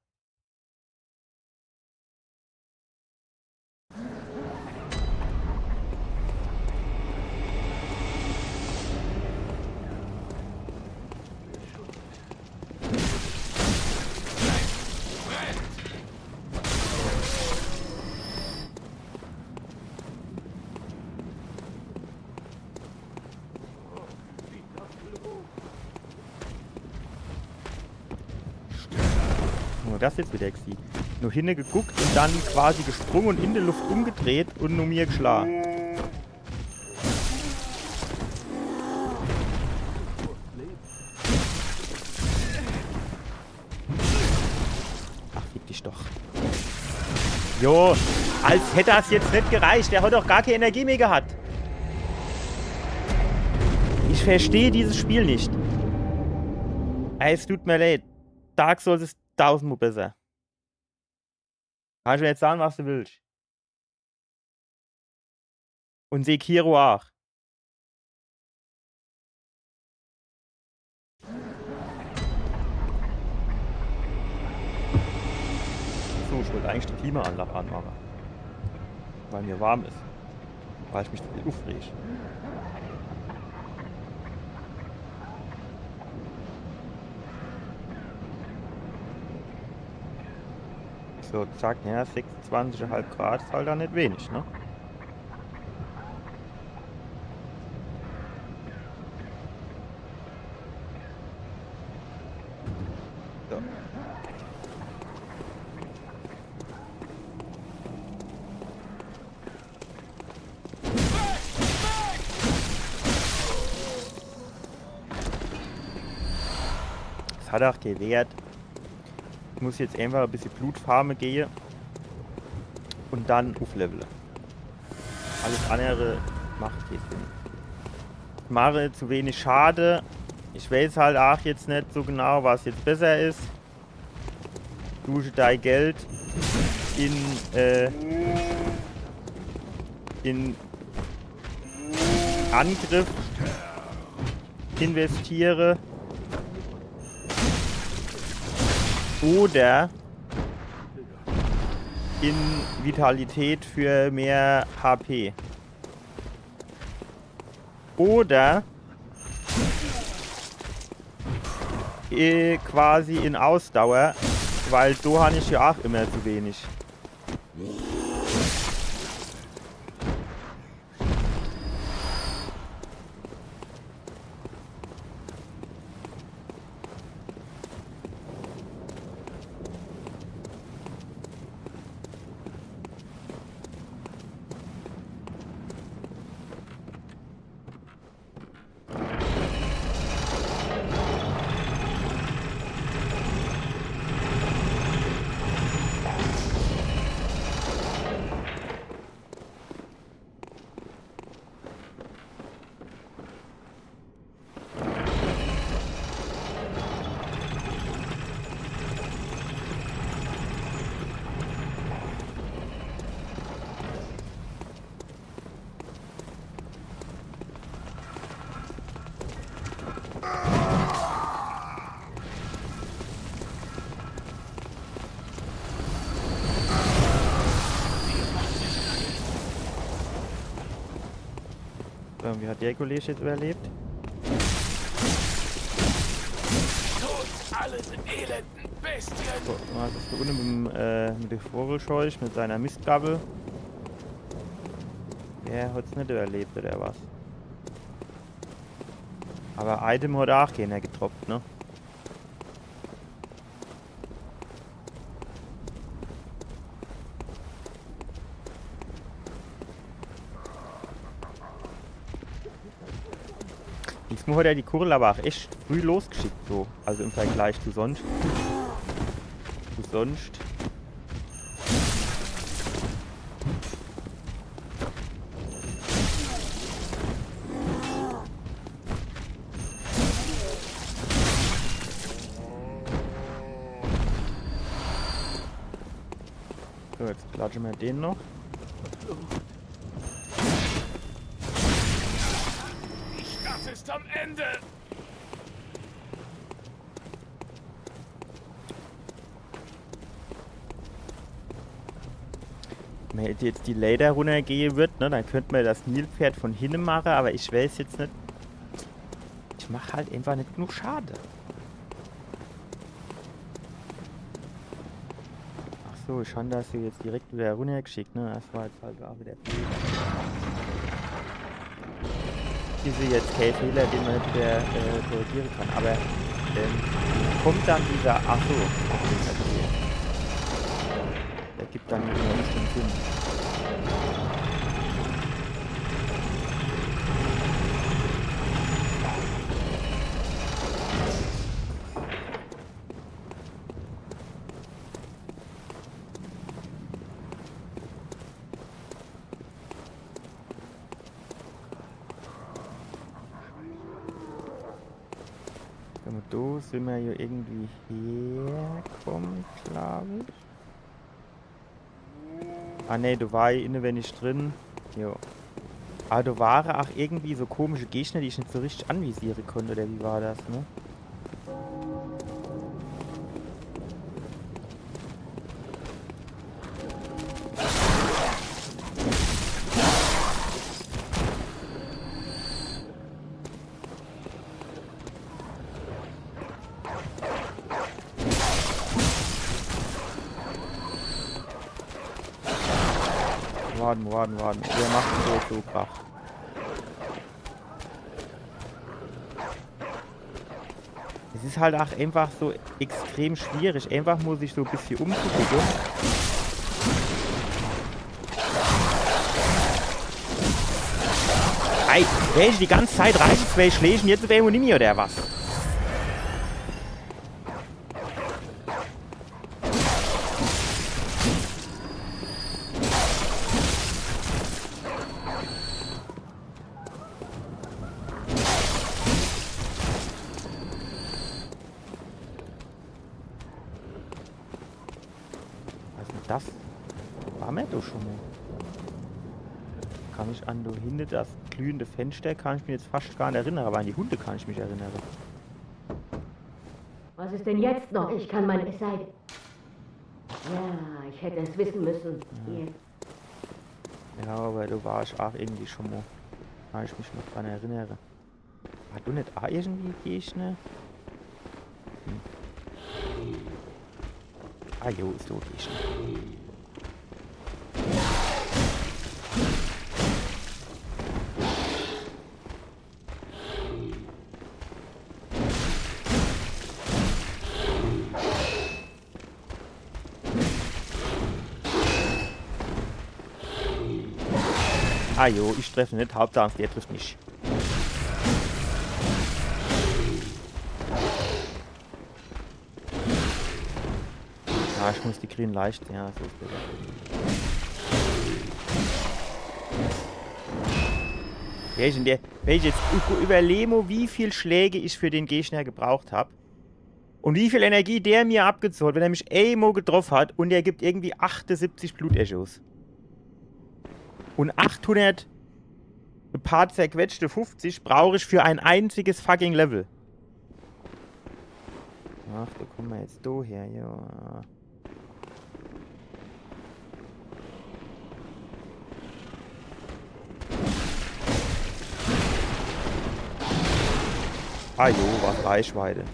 Speaker 1: das jetzt wieder gewesen. Nur hinne geguckt und dann quasi gesprungen und in der Luft umgedreht und nur mir geschlagen. Ach, fick dich doch. Jo, als hätte das jetzt nicht gereicht. Der hat doch gar keine Energie mehr gehabt. Ich verstehe dieses Spiel nicht. Es tut mir leid. Dark Souls ist 1000 Mal besser. Kannst du mir jetzt sagen, was du willst. Und Sekiro auch. So, ich wollte eigentlich die Klimaanlage anmachen. Weil mir warm ist. Weil ich mich zu viel aufrege. So, zack, ja, 26,5 Grad ist halt da nicht wenig, ne? So. Das hat auch gewährt. Ich muss jetzt einfach ein bisschen Blutfarme gehen und dann aufleveln. Alles andere macht jetzt Sinn. Ich mache zu wenig Schade. Ich weiß halt auch jetzt nicht so genau, was jetzt besser ist. Dusche dein Geld in Angriff investiere. Oder in Vitalität für mehr HP. Oder quasi in Ausdauer, weil da habe ich ja auch immer zu wenig. Wie hat der Kollege jetzt überlebt?
Speaker 2: Tot alle elenden Bestien!
Speaker 1: So, was ist da unten mit dem Vogelscheuch, mit seiner Mistgabel? Der hat es nicht überlebt, oder was? Aber Item hat auch keiner getroppt, ne? Diesmal hat er die Kurle aber auch echt früh losgeschickt, so. Also im Vergleich zu sonst. So, jetzt klatschen wir den noch.
Speaker 2: Die Stadt ist am Ende!
Speaker 1: Wenn jetzt die Lader runtergehen wird, ne, dann könnte man das Nilpferd von hinten machen, aber ich weiß jetzt nicht. Ich mache halt einfach nicht genug Schade. Ach so, schon, dass du jetzt direkt wieder runtergeschickt, ne? Das war jetzt halt auch wieder blöd. Ich sehe jetzt keinen Fehler, den man nicht wieder korrigieren kann, aber kommt dann dieser. Ach so, okay, verstehe. ergibt dann nicht den Sinn. Da sind wir ja irgendwie hergekommen, glaube ich. Ah ne, da war ich inwendig drin. Jo. Aber da waren auch irgendwie so komische Gegner, die ich nicht so richtig anvisieren konnte, oder wie war das, ne? Warten. Wer macht so Krach? Es ist halt auch einfach so extrem schwierig. Einfach muss ich so ein bisschen umzugucken. Ey, wer die ganze Zeit reichen zwei Schlägen, jetzt wäre ich nicht mehr, oder was? Das war mir doch schon mal. Kann mich an da hinten das glühende Fenster, kann ich mich jetzt fast gar nicht erinnern, aber an die Hunde kann ich mich erinnern.
Speaker 4: Was ist denn jetzt noch? Ich kann meine... Es sei... Ja, ich hätte es wissen müssen. Hier.
Speaker 1: Ja, aber da war ich auch irgendwie schon mal. Kann ich mich noch dran erinnern. War du nicht auch irgendwie Gegner? Ah jo, ist so Gegner. Ah jo, ich treffe nicht, Hauptsache der trifft mich. Ah, ich muss die grünen leicht, ja, so ist besser. Wenn ich jetzt überlege, wie viele Schläge ich für den Gegner gebraucht habe und wie viel Energie der mir abgezogen hat, wenn er mich einmal getroffen hat und er gibt irgendwie 78 Blutechos. Und 800 ein paar zerquetschte 50 brauche ich für ein einziges fucking Level. Ach, da kommen wir jetzt da her, ja. Ah jo, was Reichweite.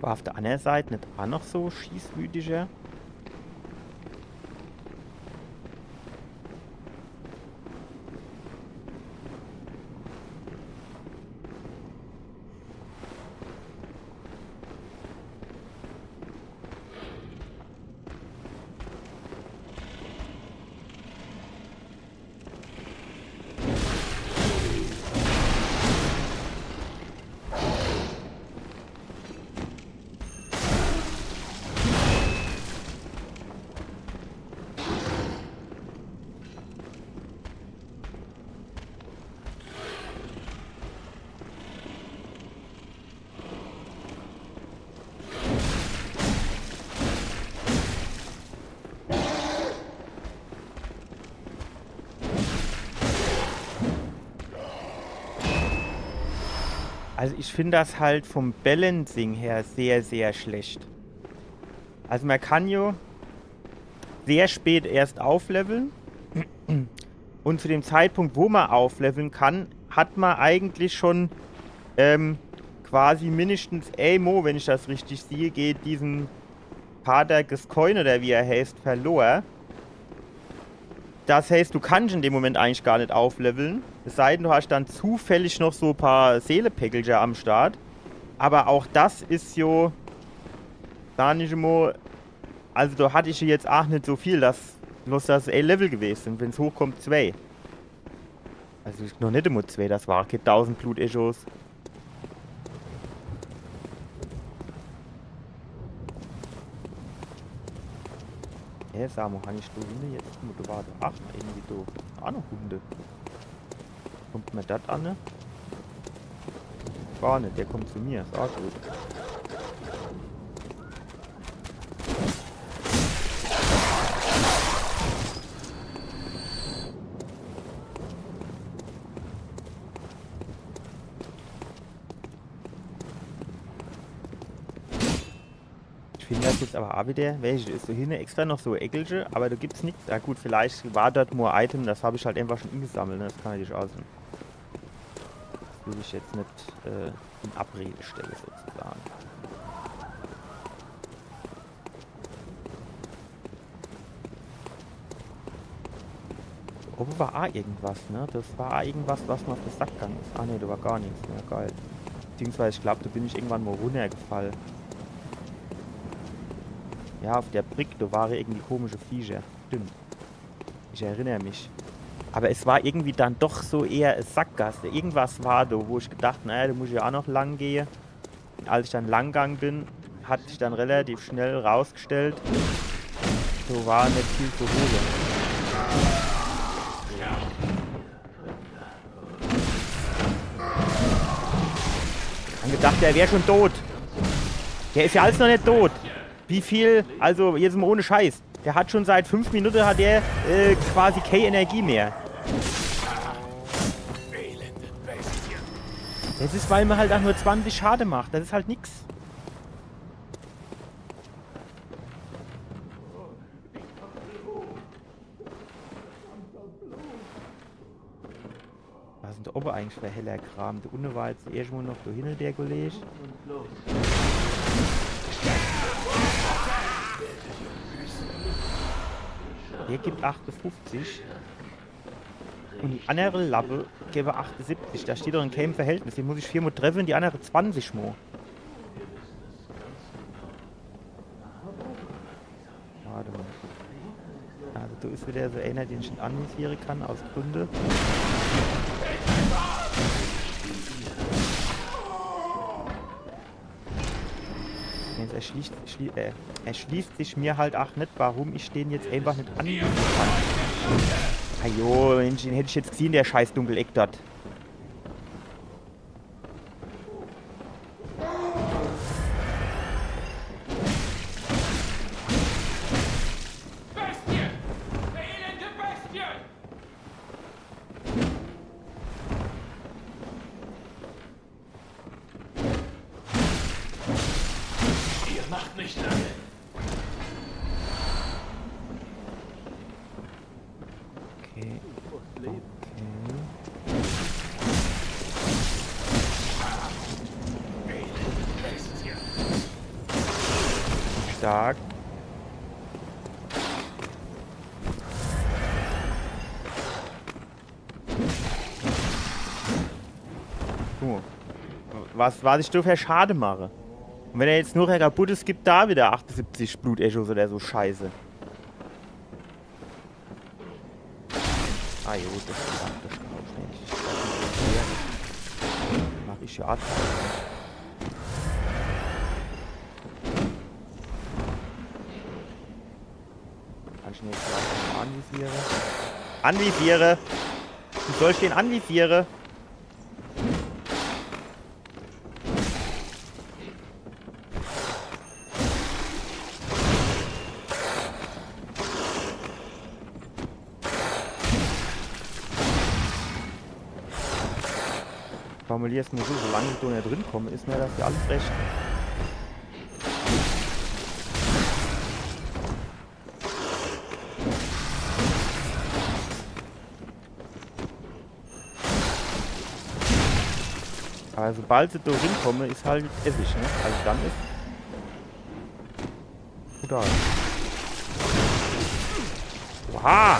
Speaker 1: War auf der anderen Seite nicht auch noch so schießwütiger? Also ich finde das halt vom Balancing her sehr, sehr schlecht. Also man kann ja sehr spät erst aufleveln. Und zu dem Zeitpunkt, wo man aufleveln kann, hat man eigentlich schon quasi mindestens Mo, wenn ich das richtig sehe, geht diesen Pater Gascoigne oder wie er heißt, verloren. Das heißt, du kannst in dem Moment eigentlich gar nicht aufleveln. Es sei denn, du hast dann zufällig noch so ein paar Seele-Packager am Start. Aber auch das ist jo, sag ich mal, also da hatte ich jetzt auch nicht so viel, das bloß das A-Level gewesen. Wenn es hochkommt, 2. Also noch nicht immer 2, das war keine 1000 Blut-Echos. Ja, sag mal, kann ich da Hunde jetzt? Da war da 8 irgendwie da. Auch noch Hunde. Kommt mir das an? Ne? Gar nicht, der kommt zu mir. Ist auch gut. Ich finde das jetzt aber auch wieder, welche ist so hin, extra noch so Eckelche, aber da gibt's nichts. Ja gut, vielleicht war dort nur Item, das habe ich halt einfach schon ingesammelt, ne? Das kann natürlich auch sein. Das will ich jetzt nicht in Abrede stellen, sozusagen. Da oben war auch irgendwas, ne? Das war auch irgendwas, was mir auf den Sack gegangen ist. Ah ne, da war gar nichts mehr, geil. Beziehungsweise, ich glaube, da bin ich irgendwann mal runtergefallen. Ja, auf der Brick, da waren irgendwie komische Viecher. Stimmt. Ich erinnere mich. Aber es war irgendwie dann doch so eher eine Sackgasse. Irgendwas war da, wo ich gedacht, naja, da muss ich ja auch noch lang gehen. Und als ich dann lang gegangen bin, hat sich dann relativ schnell rausgestellt, so war nicht viel zu holen. Ich hab gedacht, der wäre schon tot. Der ist ja alles noch nicht tot. Wie viel, also jetzt mal ohne Scheiß. Der hat schon seit 5 Minuten hat der quasi keine Energie mehr. Das ist, weil man halt auch nur 20 Schade macht. Das ist halt nix. Was ist denn da oben eigentlich für heller Kram? Da unten war jetzt irgendwo noch da hinten der Kollege. Der gibt 58. Und die andere Lappe gebe 78. Da steht doch in keinem Verhältnis. Den muss ich 4 Mal treffen, die andere 20 Mal. Warte mal. Also da ist wieder so einer, den ich nicht anvisieren kann, aus Gründen. Jetzt erschließt sich mir halt auch nicht, warum ich den jetzt einfach nicht anvisieren kann. Ajo, den hätte ich jetzt gesehen, der scheiß Dunkeleck dort.
Speaker 2: Bestie! Elende Bestie!
Speaker 3: Ihr macht nicht lange.
Speaker 1: Okay. Okay. Stark. Was ich dafür schade mache. Und wenn er jetzt nur kaputt ist, gibt da wieder 78 Blutechos oder so Scheiße. Ah jo, das kaufe ich nicht. Mach ich ja. Kann ich mir jetzt gleich mal anvisieren. Anvisiere! Wie soll ich den anvisieren? formulier's nur so, solange ich da nicht drin komme, ist mir das ja alles recht. Aber sobald sie da hinkomme, ist halt Essig, ne? Also dann ist... Brutal. Oha!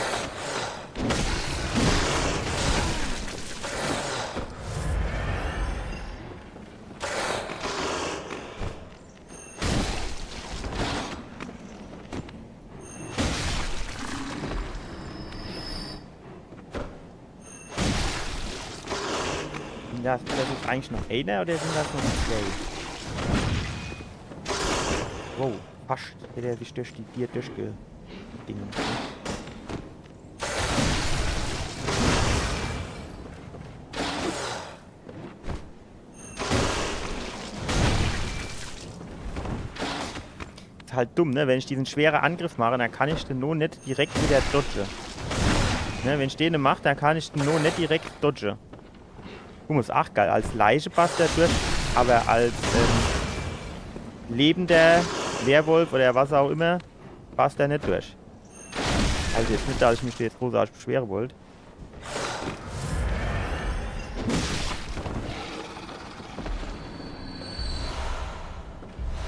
Speaker 1: Das ist eigentlich noch einer oder sind das noch zwei? Wow, fast hätte er sich durch die Tier durchgedingen. Ist halt dumm, ne? Wenn ich diesen schweren Angriff mache, dann kann ich den nur nicht direkt wieder dodgen. Ne? Wenn ich den mache, dann kann ich den nur nicht direkt dodgen. Guck mal, ist auch geil. Als Leiche passt er durch, aber als lebender Werwolf oder was auch immer passt er nicht durch. Also jetzt nicht, dass ich mich jetzt großartig beschweren wollte.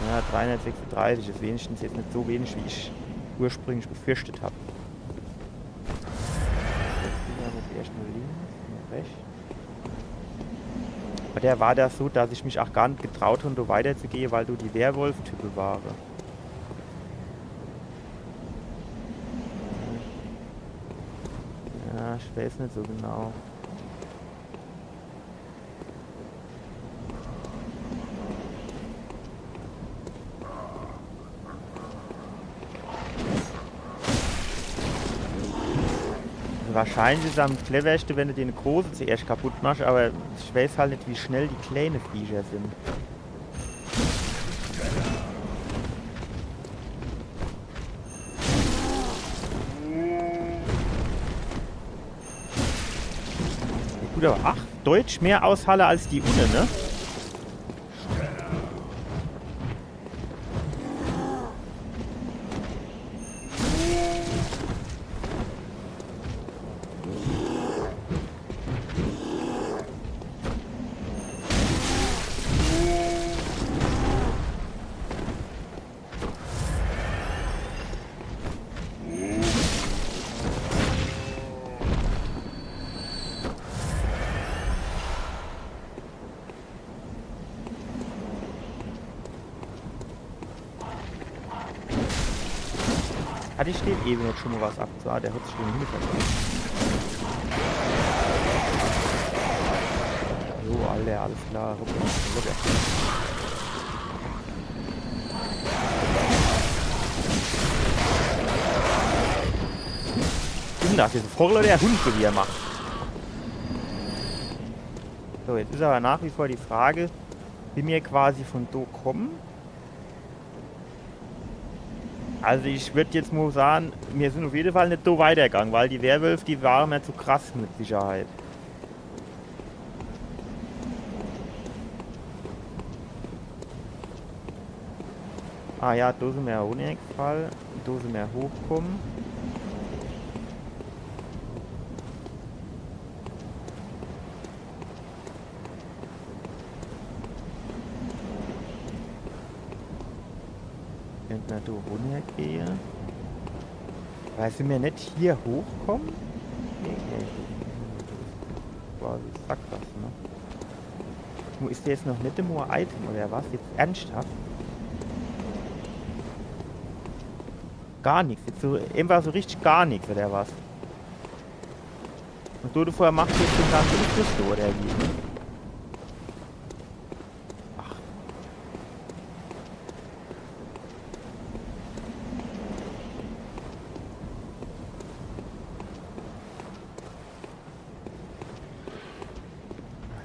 Speaker 1: Ja, 336 ist wenigstens jetzt nicht so wenig, wie ich ursprünglich befürchtet habe. Jetzt erst nur links, nur rechts. Bei der war das so, dass ich mich auch gar nicht getraut habe, da weiterzugehen, weil du die Werwolf-Typen waren. Ja, ich weiß nicht so genau. Wahrscheinlich ist es am cleversten, wenn du den großen zuerst kaputt machst, aber ich weiß halt nicht, wie schnell die kleinen Viecher sind. Gut, aber ach, Deutsch mehr aushalle als die Une, ne? Hatte ich den eben jetzt schon mal was ab? So, der hat sich schon hingefangen. Jo, Alter, alles klar. Ruppe. Das ist voll der Hund, so wie er macht. So, jetzt ist aber nach wie vor die Frage, wie wir quasi von Do kommen. Also ich würde jetzt mal sagen, wir sind auf jeden Fall nicht so weitergegangen, weil die Werwölfe, die waren mir zu krass mit Sicherheit. Ah ja, da sind wir runtergefallen, da sind wir hochgekommen. Könnten wir da runtergehen. Weil sind wir nicht hier hochkommen? Nee. Quasi sagt das, ne? Wo ist der jetzt noch nicht immer ein Item oder was? Jetzt ernsthaft? Gar nichts. Jetzt so, einfach so richtig gar nichts oder was? Und du vorher machst jetzt den ganzen Frist oder wie? Ne?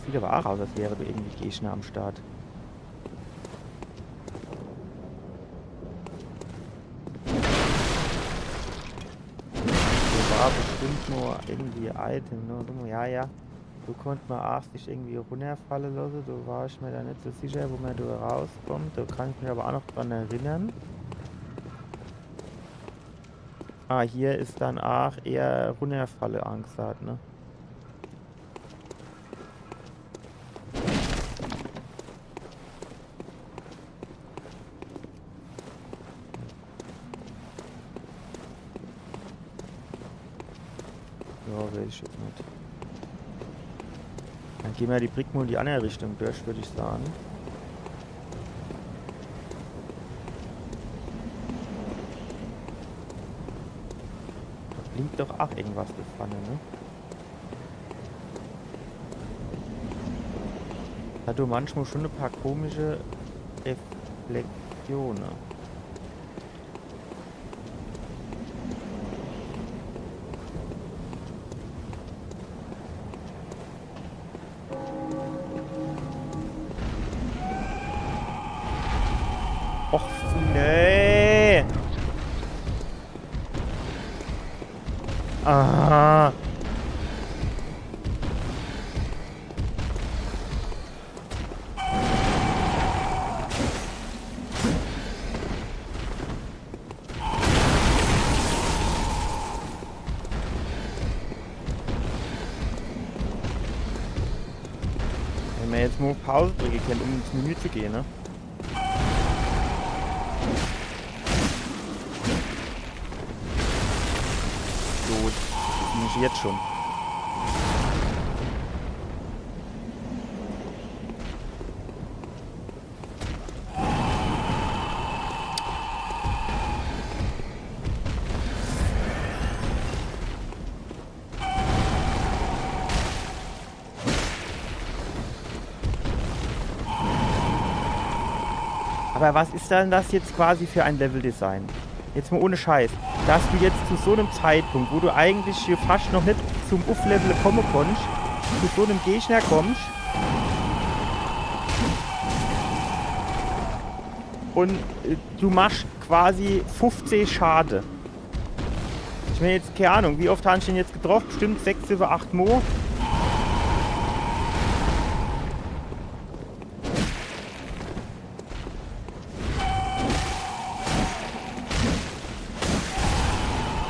Speaker 1: Sieht aber auch aus, als wäre da irgendwie Gegner am Start. Da war bestimmt nur irgendwie Item, nur so, ja. Du konntest mal erst dich irgendwie runterfallen lassen. Du warst mir da nicht so sicher, wo man da rauskommt. Da kann ich mich aber auch noch dran erinnern. Ah, hier ist dann auch eher runterfalle angesagt, ne? Ja, weiß ich jetzt nicht. Dann gehen wir die Brick mal in die andere Richtung durch, würde ich sagen. Da blinkt doch auch irgendwas da vorne, ne? Hat du manchmal schon ein paar komische Reflexionen. Och, nee! Ah! Wenn wir jetzt nur auf Pause drücken können, um ins Menü zu gehen, ne? Gut, das bin ich jetzt schon. Aber was ist denn das jetzt quasi für ein Leveldesign? Jetzt mal ohne Scheiß. Dass du jetzt zu so einem Zeitpunkt, wo du eigentlich hier fast noch nicht zum Uff-Level kommen konntest, zu so einem Gegner kommst und du machst quasi 15 Schade. Ich meine jetzt, keine Ahnung, wie oft habe ich den jetzt getroffen? Bestimmt 6 über 8 Mo.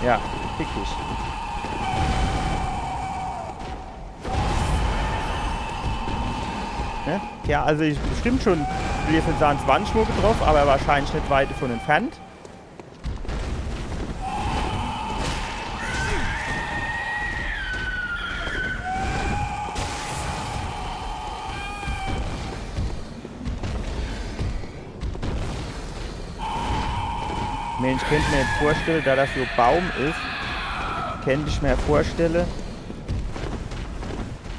Speaker 1: Ja, fick dich. Ne? Ja, also ich bestimmt schon Level 20 Mal getroffen, aber wahrscheinlich nicht weit davon entfernt. Ich könnte mir jetzt vorstellen, da das so Baum ist, könnte ich mir vorstellen,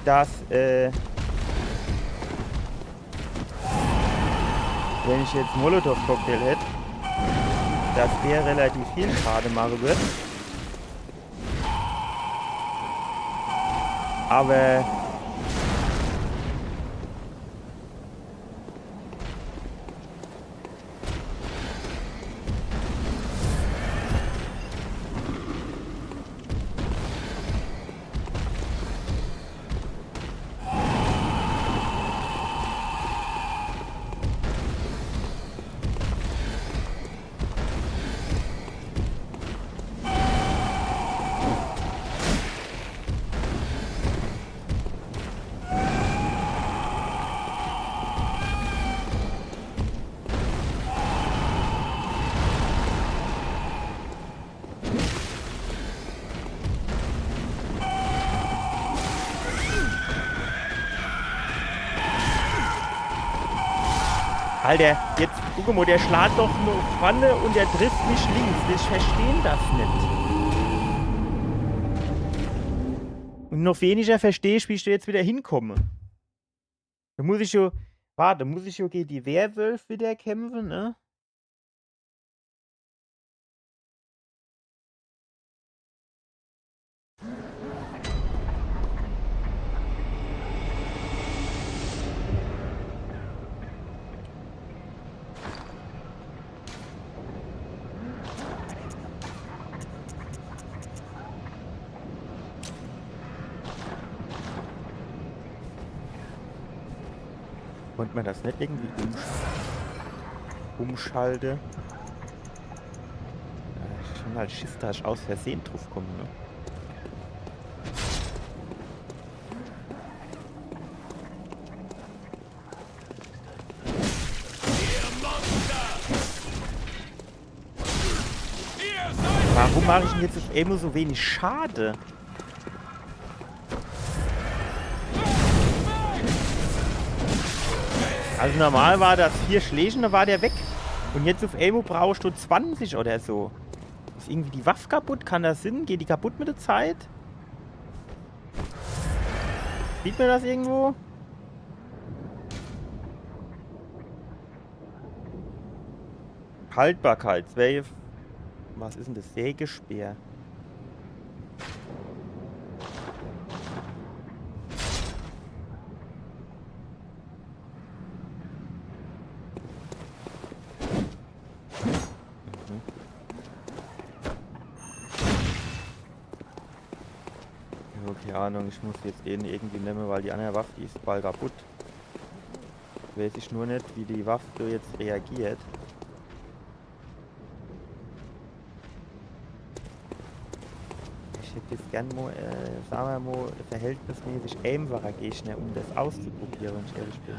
Speaker 1: dass, wenn ich jetzt Molotow-Cocktail hätte, dass der relativ viel Schaden machen wird. Aber Alter, jetzt guck mal, der schlägt doch nur vorne und der trifft mich links. Wir verstehen das nicht. Und noch weniger verstehe ich, wie ich da jetzt wieder hinkomme. Da muss ich ja, warte, muss ich ja gegen die Werwölfe wieder kämpfen, ne? Konnte man das nicht irgendwie umschalten? Schon mal Schiss, dass ich aus Versehen drauf komme, ne? Warum mache ich denn jetzt auf Emo so wenig Schade? Also normal war das 4 Schläge, da war der weg. Und jetzt auf Emo brauchst du 20 oder so. Ist irgendwie die Waffe kaputt? Kann das Sinn? Geht die kaputt mit der Zeit? Sieht man das irgendwo? Haltbarkeit. Was ist denn das? Sägespeer. Keine Ahnung, ich muss jetzt den irgendwie nehmen, weil die andere Waffe, die ist bald kaputt. Weiß ich nur nicht, wie die Waffe jetzt reagiert. Ich hätte jetzt gern mal, sagen wir mal, verhältnismäßig einfacher Gegner, um das auszuprobieren, wenn ich ehrlich bin.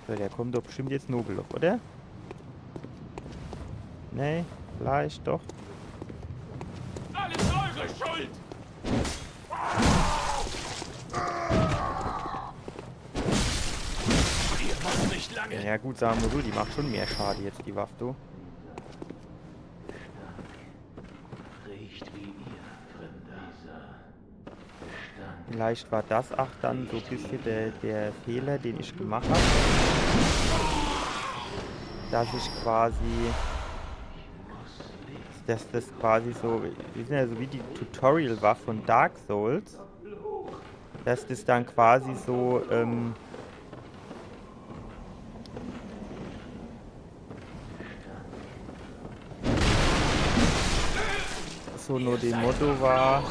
Speaker 1: So, der kommt doch bestimmt jetzt Nobelhof, oder? Nee, vielleicht doch.
Speaker 2: Alles eure Schuld! Ihr macht nicht lange.
Speaker 1: Ja gut, sagen wir so, die macht schon mehr Schade jetzt, die Waffe, du.
Speaker 3: Riecht wie ihr, Fremder.
Speaker 1: Vielleicht war das auch dann so ein bisschen der Fehler, den ich gemacht habe. Dass ich quasi... Dass das quasi so... Wir sind ja so wie die Tutorial-Waffe von Dark Souls. Dass das dann quasi so... so nur dem Motto war...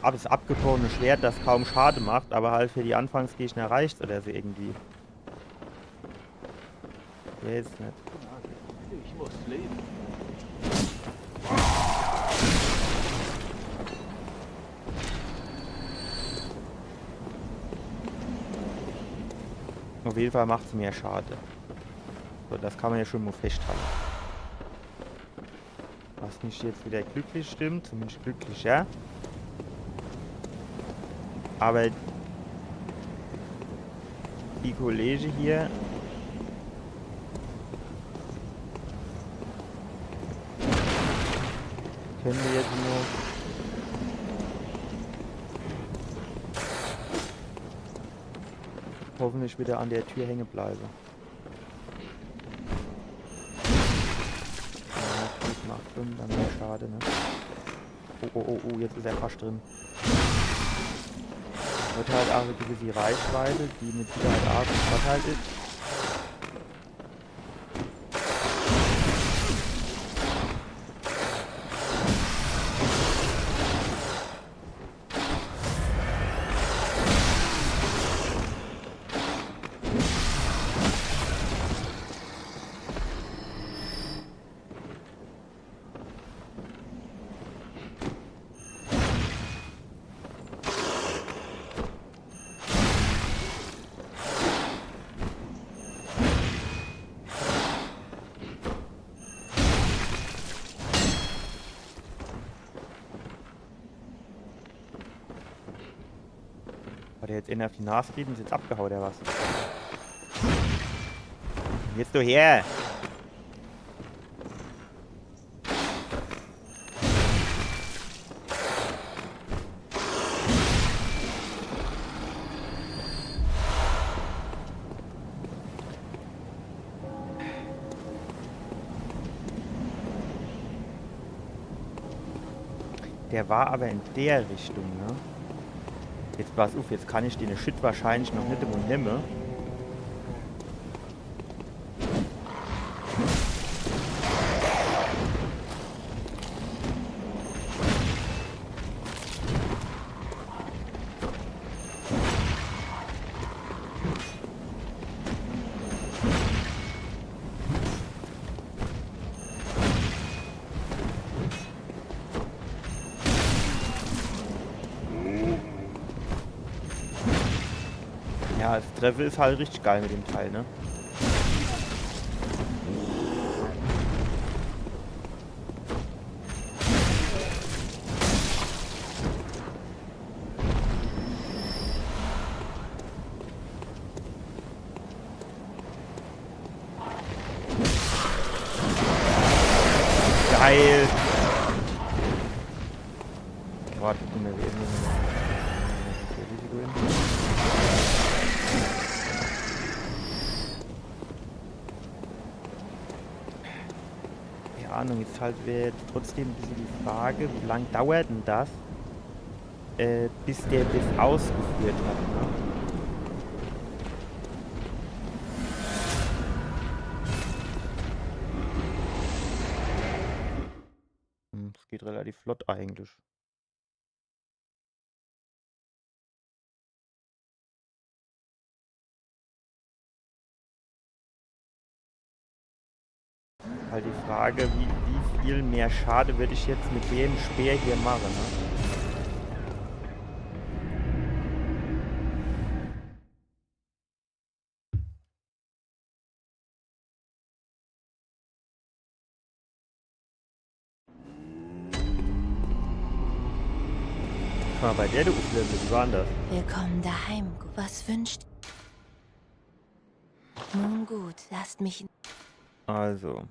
Speaker 1: aber das abgebrochene Schwert, das kaum Schade macht, aber halt für die Anfangsgegner reicht oder so irgendwie. Ich weiß nicht.
Speaker 3: Ich muss leben.
Speaker 1: Auf jeden Fall macht es mehr Schade. So, das kann man ja schon mal festhalten. Was mich jetzt wieder glücklich stimmt, zumindest glücklich, ja. Aber die Kollege hier können wir jetzt nur hoffentlich wieder an der Tür hängen bleiben. Ja, gut, macht 5, dann wäre schade, ne? Oh, jetzt ist er fast drin. Wird halt auch eine gewisse Reichweite, die mit Sicherheit auch ein Vorteil ist. Hat er jetzt in auf die Nase geht und ist jetzt abgehauen oder was? Jetzt du her! Der war aber in der Richtung, ne? Jetzt pass auf, jetzt kann ich den Shit wahrscheinlich noch nicht einmal nehmen. Ja, das Treffen ist halt richtig geil mit dem Teil, ne? Geil! Warte, wir werden keine Ahnung, jetzt halt wäre jetzt trotzdem ein bisschen die Frage, wie lange dauert denn das, bis der das ausgeführt hat, ne? Das geht relativ flott eigentlich. Halt die Frage, wie viel mehr Schade würde ich jetzt mit dem Speer hier machen, ne? Guck mal, bei der du Uflinde, wie war denn das?
Speaker 5: Willkommen daheim. Was wünscht? Nun gut, lasst mich.
Speaker 1: Also.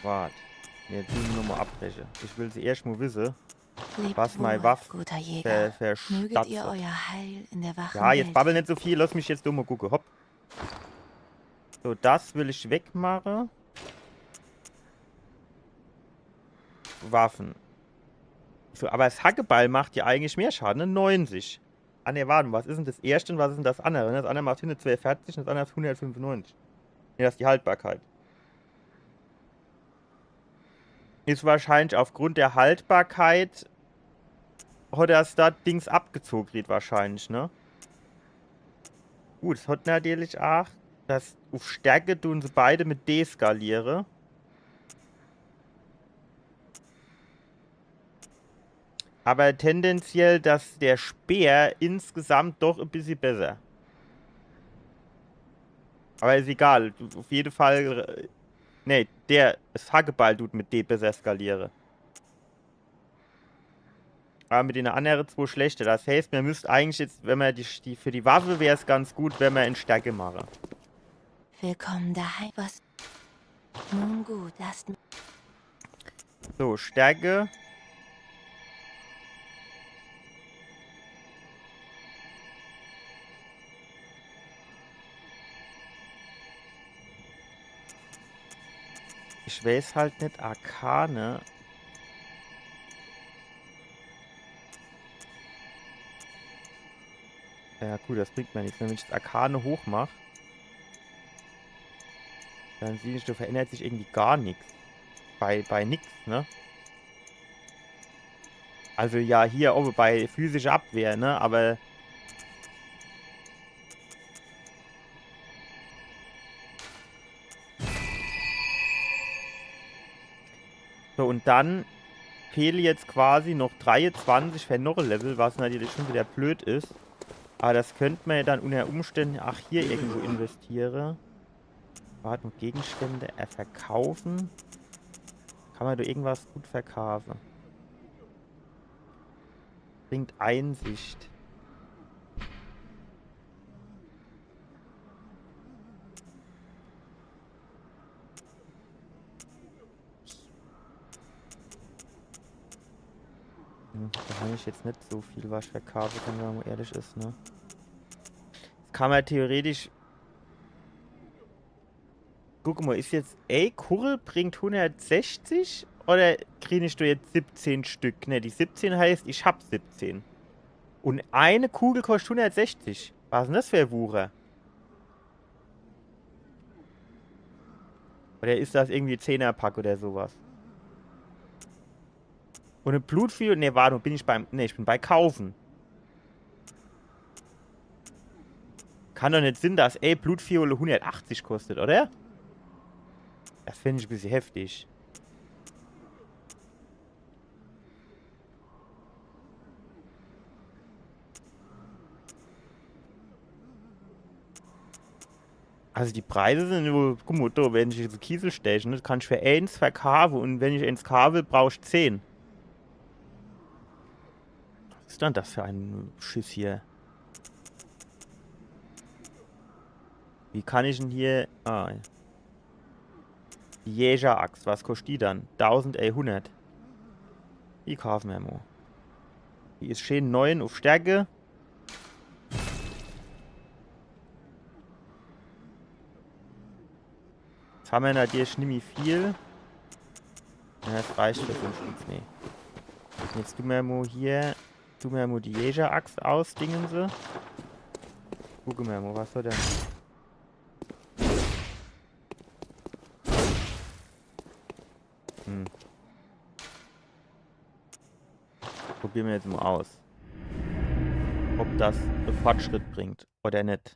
Speaker 1: Warte. Jetzt müssen wir nochmal abbrechen. Ich will sie erst mal wissen,
Speaker 5: Lebt
Speaker 1: was meine
Speaker 5: wohl,
Speaker 1: Waffe
Speaker 5: guter Jäger. Möget
Speaker 1: verstattet.
Speaker 5: ihr euer Heil in der wachen
Speaker 1: Ja, jetzt
Speaker 5: Welt
Speaker 1: babbel nicht so viel, lass mich jetzt dumm mal gucken. Hopp. So, das will ich wegmachen. Waffen. So, aber das Hackeball macht ja eigentlich mehr Schaden, ne? 90. Ah ne, warte, was ist denn das erste und was ist denn das andere? Das andere macht 142 und das andere 195. Ne, das ist die Haltbarkeit. Ist wahrscheinlich aufgrund der Haltbarkeit hat er das Dings abgezogen, wird wahrscheinlich, ne? Gut, es hat natürlich auch, dass auf Stärke tun sie beide mit D skaliere. Aber tendenziell, dass der Speer insgesamt doch ein bisschen besser. Aber ist egal, auf jeden Fall. Ne, das Hackeball tut mit D besser skaliere. Aber mit den anderen zwei schlechter. Das heißt, man müsste eigentlich jetzt, wenn man für die Waffe wäre es ganz gut, wenn man in Stärke mache.
Speaker 5: Willkommen daheim. Was? Nun gut, lasst mich.
Speaker 1: So, Stärke. Ich weiß halt nicht, Arkane. Ja gut, das bringt mir nichts. Wenn ich das Arkane hoch mache, dann sehe ich, da verändert sich irgendwie gar nichts. Bei nix, ne? Also ja, hier auch bei physischer Abwehr, ne? Aber so, und dann fehle jetzt quasi noch 23 für noch ein Level, was natürlich schon wieder blöd ist. Aber das könnte man ja dann unter Umständen auch hier irgendwo investieren. Warte, noch Gegenstände verkaufen. Kann man da irgendwas gut verkaufen? Bringt Einsicht. Da habe ich jetzt nicht so viel, was ich verkaufen kann, wenn man ehrlich ist, ne? Das kann man theoretisch. Guck mal, ist jetzt. Ey, Kurl bringt 160? Oder kriege ich da jetzt 17 Stück? Ne, die 17 heißt, ich hab 17. Und eine Kugel kostet 160. Was ist denn das für ein Wucher? Oder ist das irgendwie 10er-Pack oder sowas? Und eine Blutfiol. Ne, warte, bin ich beim. Ne, ich bin bei Kaufen. Kann doch nicht Sinn, dass Blutfiole 180 kostet, oder? Das finde ich ein bisschen heftig. Also die Preise sind wohl, guck mal, da, wenn ich jetzt Kiesel steche, ne, kann ich für 1 verkaufen und wenn ich 1 kaufe, brauche ich 10. Was ist denn das für ein Schiss hier? Wie kann ich denn hier... Ah, die Jäger-Axt, was kostet die dann? 1100. Die kaufen wir mal. Die ist schön 9 auf Stärke. Jetzt haben wir natürlich nicht mehr viel. Ja, das reicht für 5 Stück. Nee. Jetzt tun wir mal hier... Tun wir mal die Jäger-Axt aus, dingen sie. Gucken wir mal, was soll denn... Probieren wir jetzt mal aus. Ob das einen Fortschritt bringt oder nicht.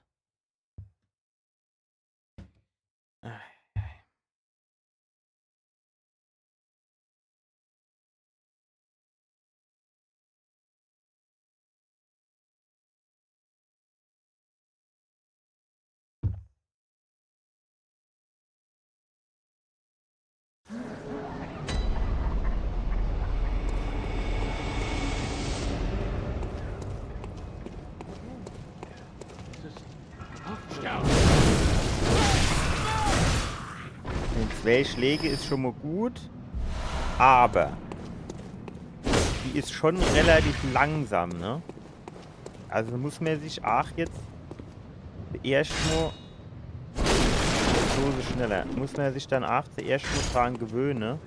Speaker 1: Den 2 Schläge ist schon mal gut, aber die ist schon relativ langsam, ne? Also muss man sich auch jetzt erst mal so schneller. Muss man sich dann auch zuerst mal dran gewöhnen.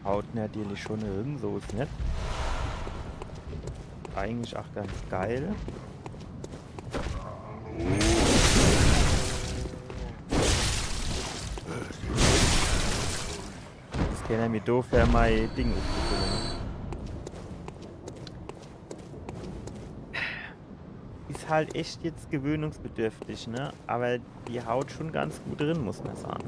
Speaker 1: Haut natürlich schon hin, so ist nicht. Eigentlich auch ganz geil. Das kann er mir doof für mein Ding aufzufüllen. Ist halt echt jetzt gewöhnungsbedürftig, ne? Aber die haut schon ganz gut drin, muss man sagen.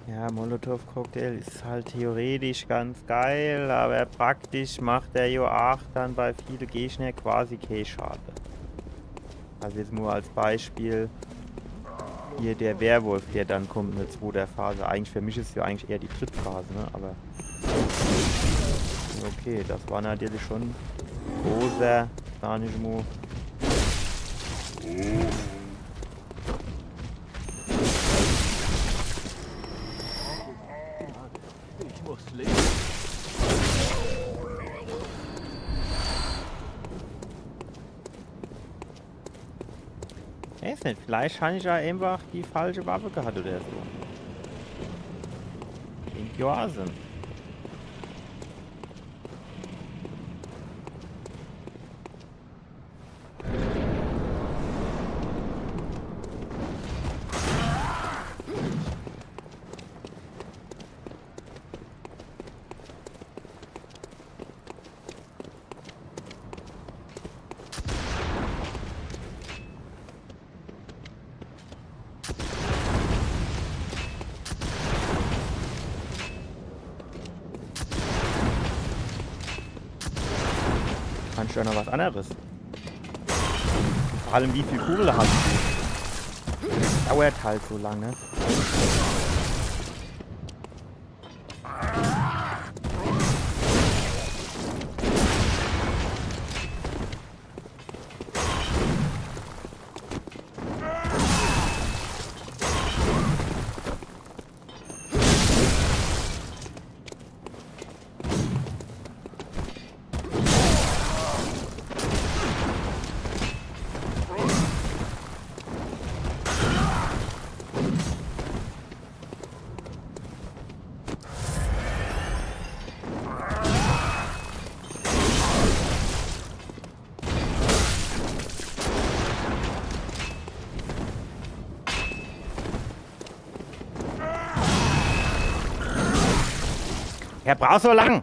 Speaker 1: Ja, Molotow-Cocktail ist halt theoretisch ganz geil, aber praktisch macht der jo auch dann bei vielen Gegner quasi keinen Schaden. Also jetzt nur als Beispiel hier der Werwolf, der dann kommt in der 2. Phase. Eigentlich für mich ist ja eigentlich eher die 3. Phase, ne? Aber okay, das war natürlich schon großer, gar nicht mehr. Ich weiß nicht, vielleicht habe ich ja einfach die falsche Waffe gehabt oder so. Klingt ja Sinn. Kannst du ja noch was anderes. Vor allem, wie viel Kugel hast du? Das dauert halt so lange. Er braucht so lang.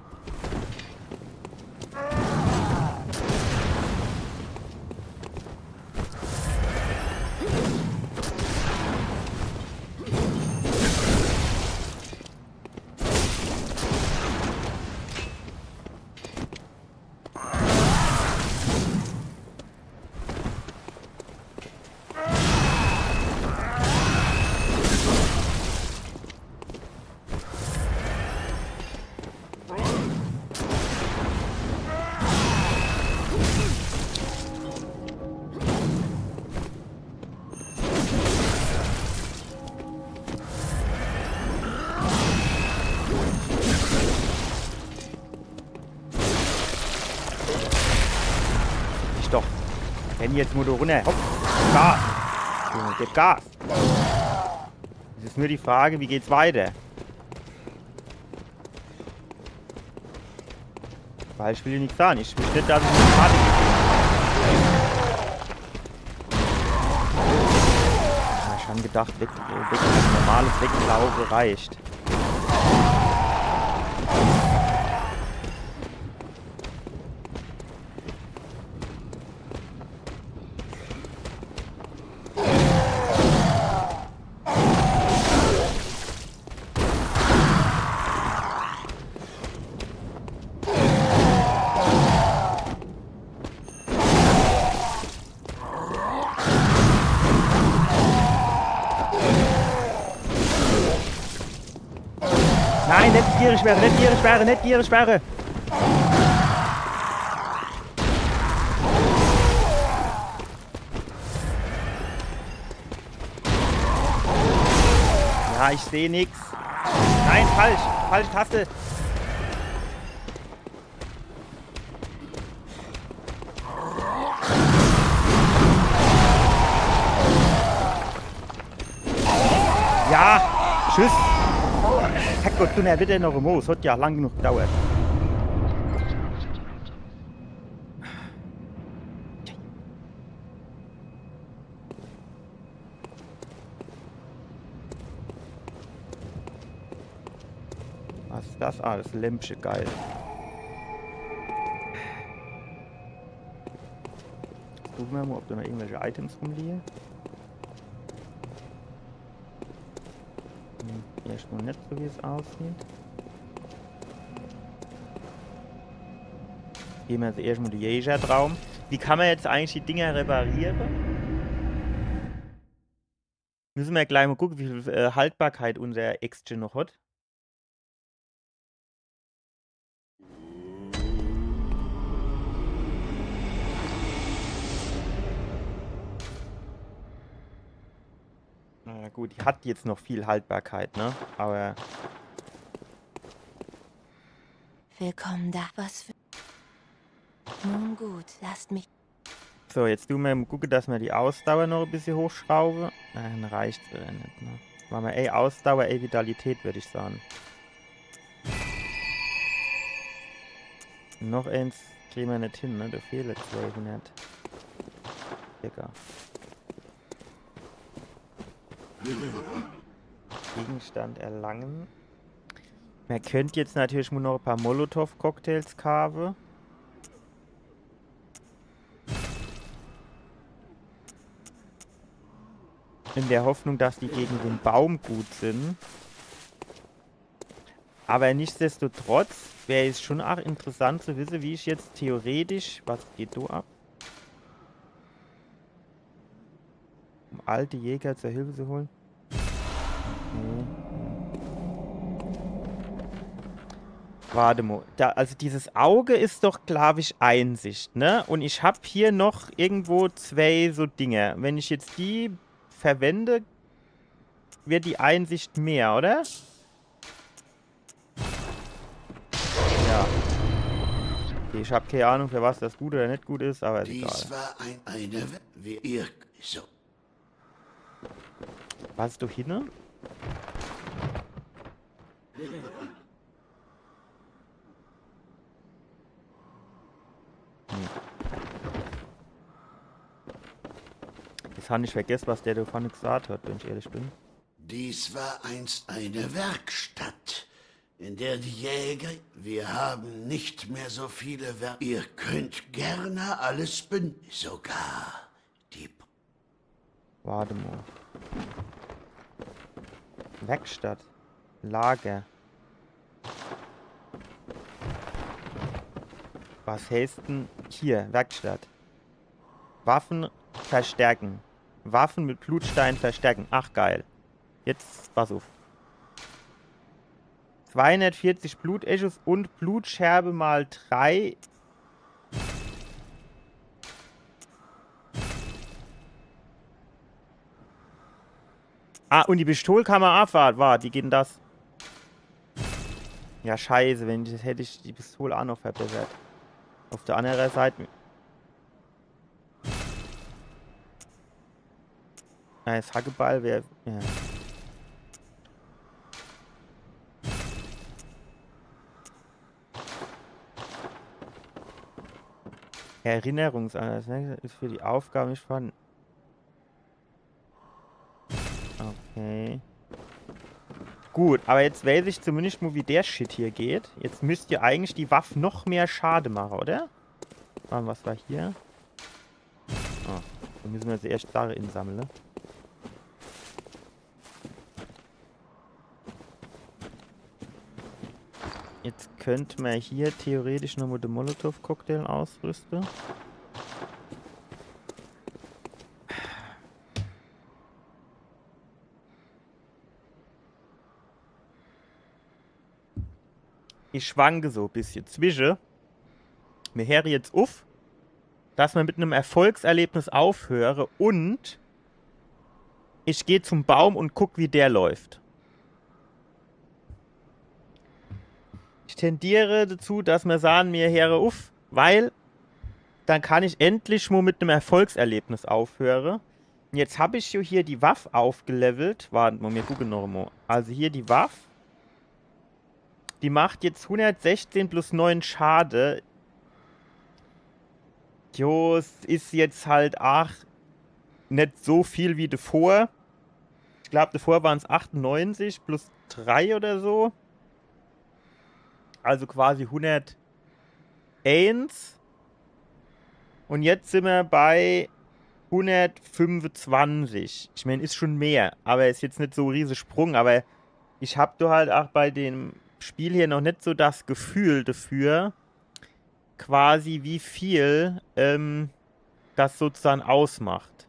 Speaker 1: Doch. Wenn jetzt Motor runter. Hopp. Gas. Junge, gib Gas. Es ist nur die Frage, wie geht's weiter? Weil ich will dir nichts sagen. Ich will nicht, dass ich eine Karte gebe. Ich habe schon gedacht, normales Weglaufen reicht. Nein, nicht Giersperre, nicht Giersperre, nicht Giersperre. Ja, ich sehe nichts. Nein, falsch. Falsche Taste. Ja, tschüss. Herrgott, du ne, bitte noch ein Moos. Hat ja lang genug gedauert. Was ist das? Ah, das Lämpchen, geil. Gucken wir mal, ob da noch irgendwelche Items rumliegen. Erstmal nicht so, wie es aussieht. Gehen wir jetzt erstmal den Jägertraum. Wie kann man jetzt eigentlich die Dinger reparieren? Müssen wir gleich mal gucken, wie viel Haltbarkeit unser Action noch hat. Na gut, die hat jetzt noch viel Haltbarkeit, ne? Aber
Speaker 5: Willkommen da. Was für... Nun gut, lasst mich...
Speaker 1: so, jetzt tun wir mal gucken, dass wir die Ausdauer noch ein bisschen hochschrauben. Dann reicht es wieder nicht, ne? Machen wir Ausdauer, Vitalität, würde ich sagen. Noch eins kriegen wir nicht hin, ne? Da fehlen 200. Circa. Gegenstand erlangen. Man könnte jetzt natürlich nur noch ein paar Molotow-Cocktails kaufen. In der Hoffnung, dass die gegen den Baum gut sind. Aber nichtsdestotrotz wäre es schon auch interessant zu wissen, wie ich jetzt theoretisch... Was geht da ab? Um alte Jäger zur Hilfe zu holen. Okay. Warte mal. Also dieses Auge ist doch, glaube ich, Einsicht, ne? Und ich habe hier noch irgendwo 2 so Dinge. Wenn ich jetzt die verwende, wird die Einsicht mehr, oder? Ja. Okay, ich habe keine Ahnung, für was das gut oder nicht gut ist, aber ist egal.
Speaker 3: Dies war wie ihr so.
Speaker 1: Was ist du hinne? Jetzt habe ich vergessen, was der da vorne gesagt hat, wenn ich ehrlich bin.
Speaker 3: Dies war einst eine Werkstatt, in der die Jäger, wir haben nicht mehr so viele Werk. Ihr könnt gerne alles sogar die...
Speaker 1: Warte mal. Werkstatt. Lager. Was heißt denn hier? Werkstatt. Waffen verstärken. Waffen mit Blutstein verstärken. Ach, geil. Jetzt, pass auf. 240 Blutechos und Blutscherbe mal 3. Ah, und die Pistolkammer abfahrt. Warte, wie geht denn das? Ja, scheiße, wenn ich das hätte ich die Pistole auch noch verbessert. Auf der anderen Seite. Das Hackeball wäre. Ja. Erinnerungsanlass, ne? Ist für die Aufgabe nicht vorhanden. Okay. Gut, aber jetzt weiß ich zumindest mal, wie der Shit hier geht. Jetzt müsst ihr eigentlich die Waffe noch mehr Schade machen, oder? Was war hier? Oh, da müssen wir jetzt erst Sache insammeln, ne? Jetzt könnte man hier theoretisch noch mit dem Molotow-Cocktail ausrüsten. Ich schwanke so ein bisschen zwischen. Mir höre jetzt auf, dass man mit einem Erfolgserlebnis aufhöre und ich gehe zum Baum und gucke, wie der läuft. Ich tendiere dazu, dass wir sagen, mir höre auf, weil dann kann ich endlich mal mit einem Erfolgserlebnis aufhören. Und jetzt habe ich hier die Waffe aufgelevelt. Warten wir gucken noch mal. Also hier die Waffe. Die macht jetzt 116 plus 9 Schade. Jo, es ist jetzt halt auch nicht so viel wie davor. Ich glaube, davor waren es 98 plus 3 oder so. Also quasi 101. Und jetzt sind wir bei 125. Ich meine, ist schon mehr, aber ist jetzt nicht so ein riesiger Sprung. Aber ich habe da halt auch bei dem Spiel hier noch nicht so das Gefühl dafür, quasi wie viel das sozusagen ausmacht.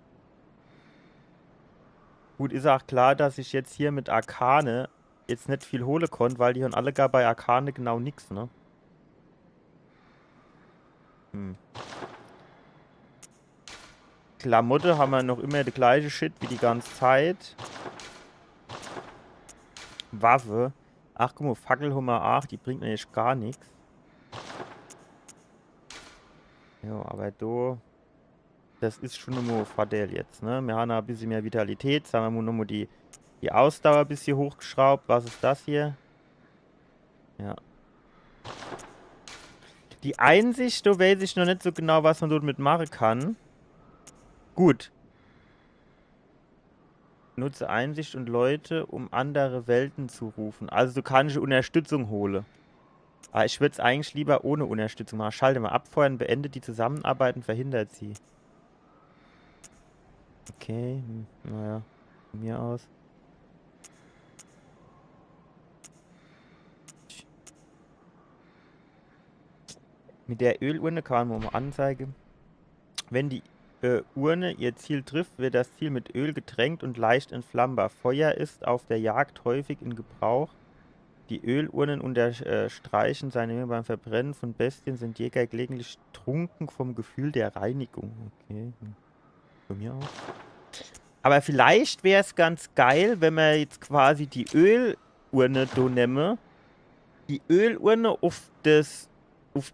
Speaker 1: Gut, ist auch klar, dass ich jetzt hier mit Arkane jetzt nicht viel holen konnte, weil die haben alle gar bei Arkane genau nix, ne? Klamotte haben wir noch immer die gleiche Shit wie die ganze Zeit. Waffe. Ach, guck mal, Fackelhummer 8, die bringt mir jetzt gar nichts. Ja, aber da... Das ist schon immer Vorteil jetzt, ne? Wir haben ein bisschen mehr Vitalität. Sagen wir mal nochmal die Ausdauer ein bisschen hochgeschraubt. Was ist das hier? Ja. Die Einsicht, da weiß ich noch nicht so genau, was man dort mit machen kann. Gut. Nutze Einsicht und Leute, um andere Welten zu rufen. Also du kannst Unterstützung holen. Aber ich würde es eigentlich lieber ohne Unterstützung machen. Schalte mal abfeuern, beendet die Zusammenarbeit und verhindert sie. Okay, naja, von mir aus. Mit der Ölurne kann man mal anzeigen. Wenn die Urne ihr Ziel trifft, wird das Ziel mit Öl getränkt und leicht entflammbar. Feuer ist auf der Jagd häufig in Gebrauch. Die Ölurnen unterstreichen seine Menge beim Verbrennen von Bestien, sind Jäger gelegentlich trunken vom Gefühl der Reinigung. Okay, von mir aus. Aber vielleicht wäre es ganz geil, wenn man jetzt quasi die Ölurne nehme, die Ölurne auf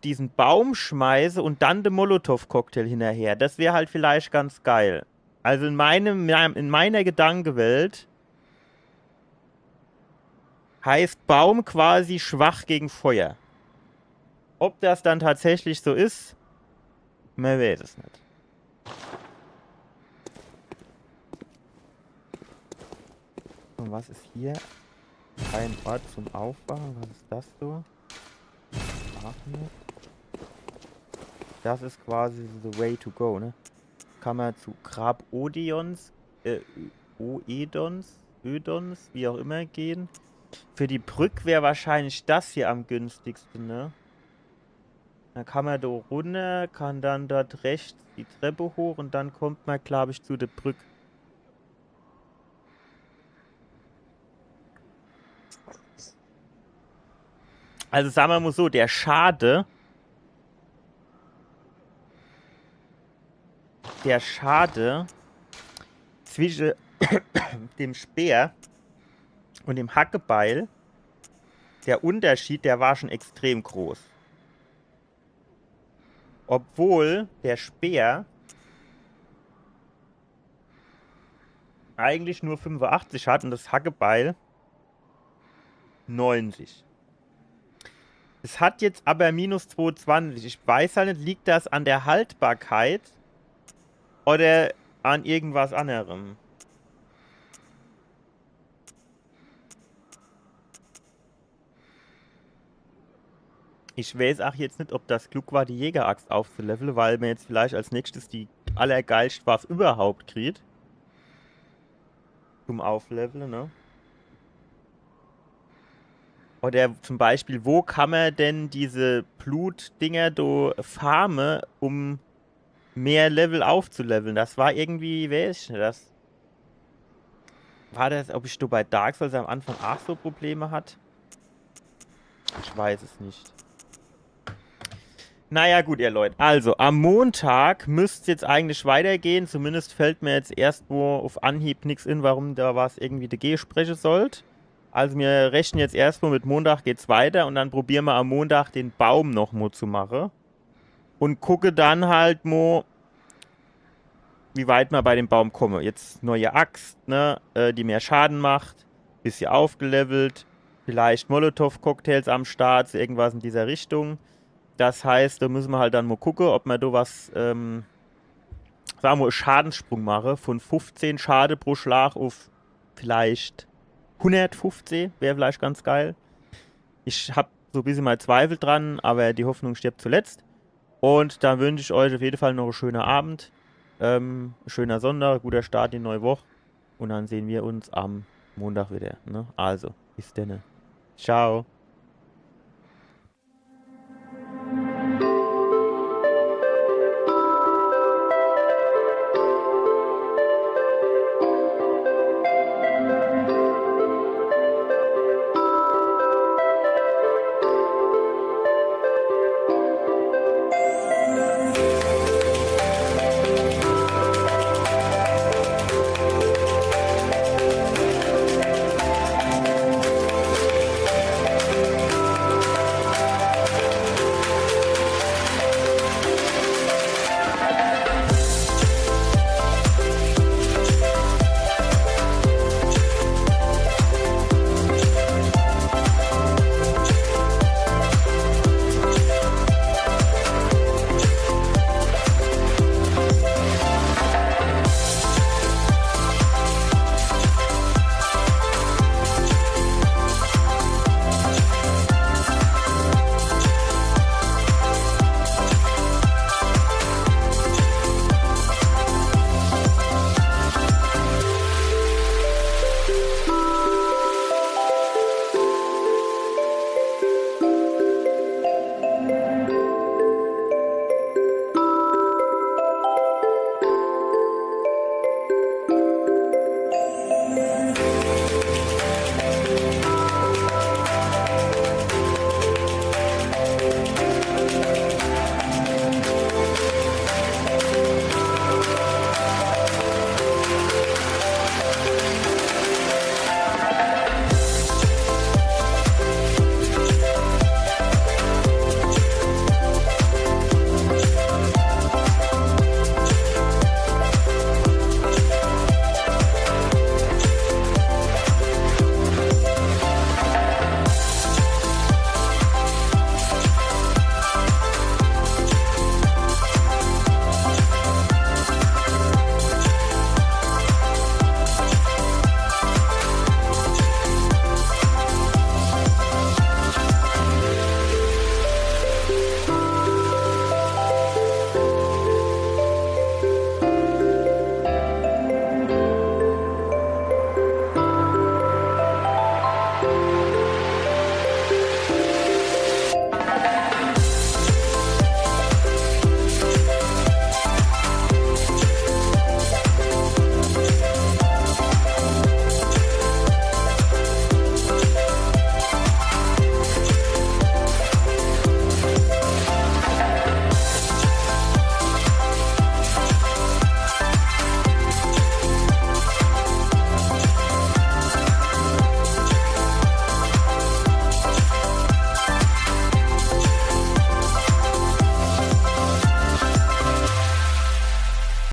Speaker 1: diesen Baum schmeiße und dann den Molotow-Cocktail hinterher. Das wäre halt vielleicht ganz geil. Also in meiner Gedankenwelt heißt Baum quasi schwach gegen Feuer. Ob das dann tatsächlich so ist, man weiß es nicht. Und was ist hier? Ein Ort zum Aufwachen. Was ist das so? Das ist quasi the way to go, ne? Kann man zu Grab Oedons, Ödons, wie auch immer gehen. Für die Brücke wäre wahrscheinlich das hier am günstigsten, ne? Dann kann man da runter, kann dann dort rechts die Treppe hoch und dann kommt man, glaube ich, zu der Brücke. Also sagen wir mal so, der Schade zwischen dem Speer und dem Hackebeil, der Unterschied, der war schon extrem groß. Obwohl der Speer eigentlich nur 85 hat und das Hackebeil 90. Es hat jetzt aber minus 220. Ich weiß halt nicht, liegt das an der Haltbarkeit oder an irgendwas anderem? Ich weiß auch jetzt nicht, ob das klug war, die Jägeraxt aufzuleveln, weil man jetzt vielleicht als nächstes die allergeilste Waffe überhaupt kriegt. Zum Aufleveln, ne? Oder zum Beispiel, wo kann man denn diese Blutdinger farmen, um mehr Level aufzuleveln? Das war irgendwie, weiß ich nicht, das... War das, ob ich bei Dark Souls am Anfang auch so Probleme hat? Ich weiß es nicht. Naja, gut, ihr Leute. Also, am Montag müsste es jetzt eigentlich weitergehen. Zumindest fällt mir jetzt erstwo auf Anhieb nichts in, warum da was irgendwie dagegen sprechen sollte. Also, wir rechnen jetzt erstmal mit Montag geht's weiter und dann probieren wir am Montag den Baum noch mal zu machen. Und gucke dann halt mal, wie weit wir bei dem Baum kommen. Jetzt neue Axt, ne, die mehr Schaden macht. Bisschen aufgelevelt. Vielleicht Molotow-Cocktails am Start, so irgendwas in dieser Richtung. Das heißt, da müssen wir halt dann mal gucken, ob wir da was, sagen wir, einen Schadenssprung machen. Von 15 Schade pro Schlag auf vielleicht 115. Wäre vielleicht ganz geil. Ich habe so ein bisschen mal Zweifel dran, aber die Hoffnung stirbt zuletzt. Und dann wünsche ich euch auf jeden Fall noch einen schönen Abend. Schöner Sonntag, guter Start in die neue Woche. Und dann sehen wir uns am Montag wieder. Ne? Also, bis dann. Ciao.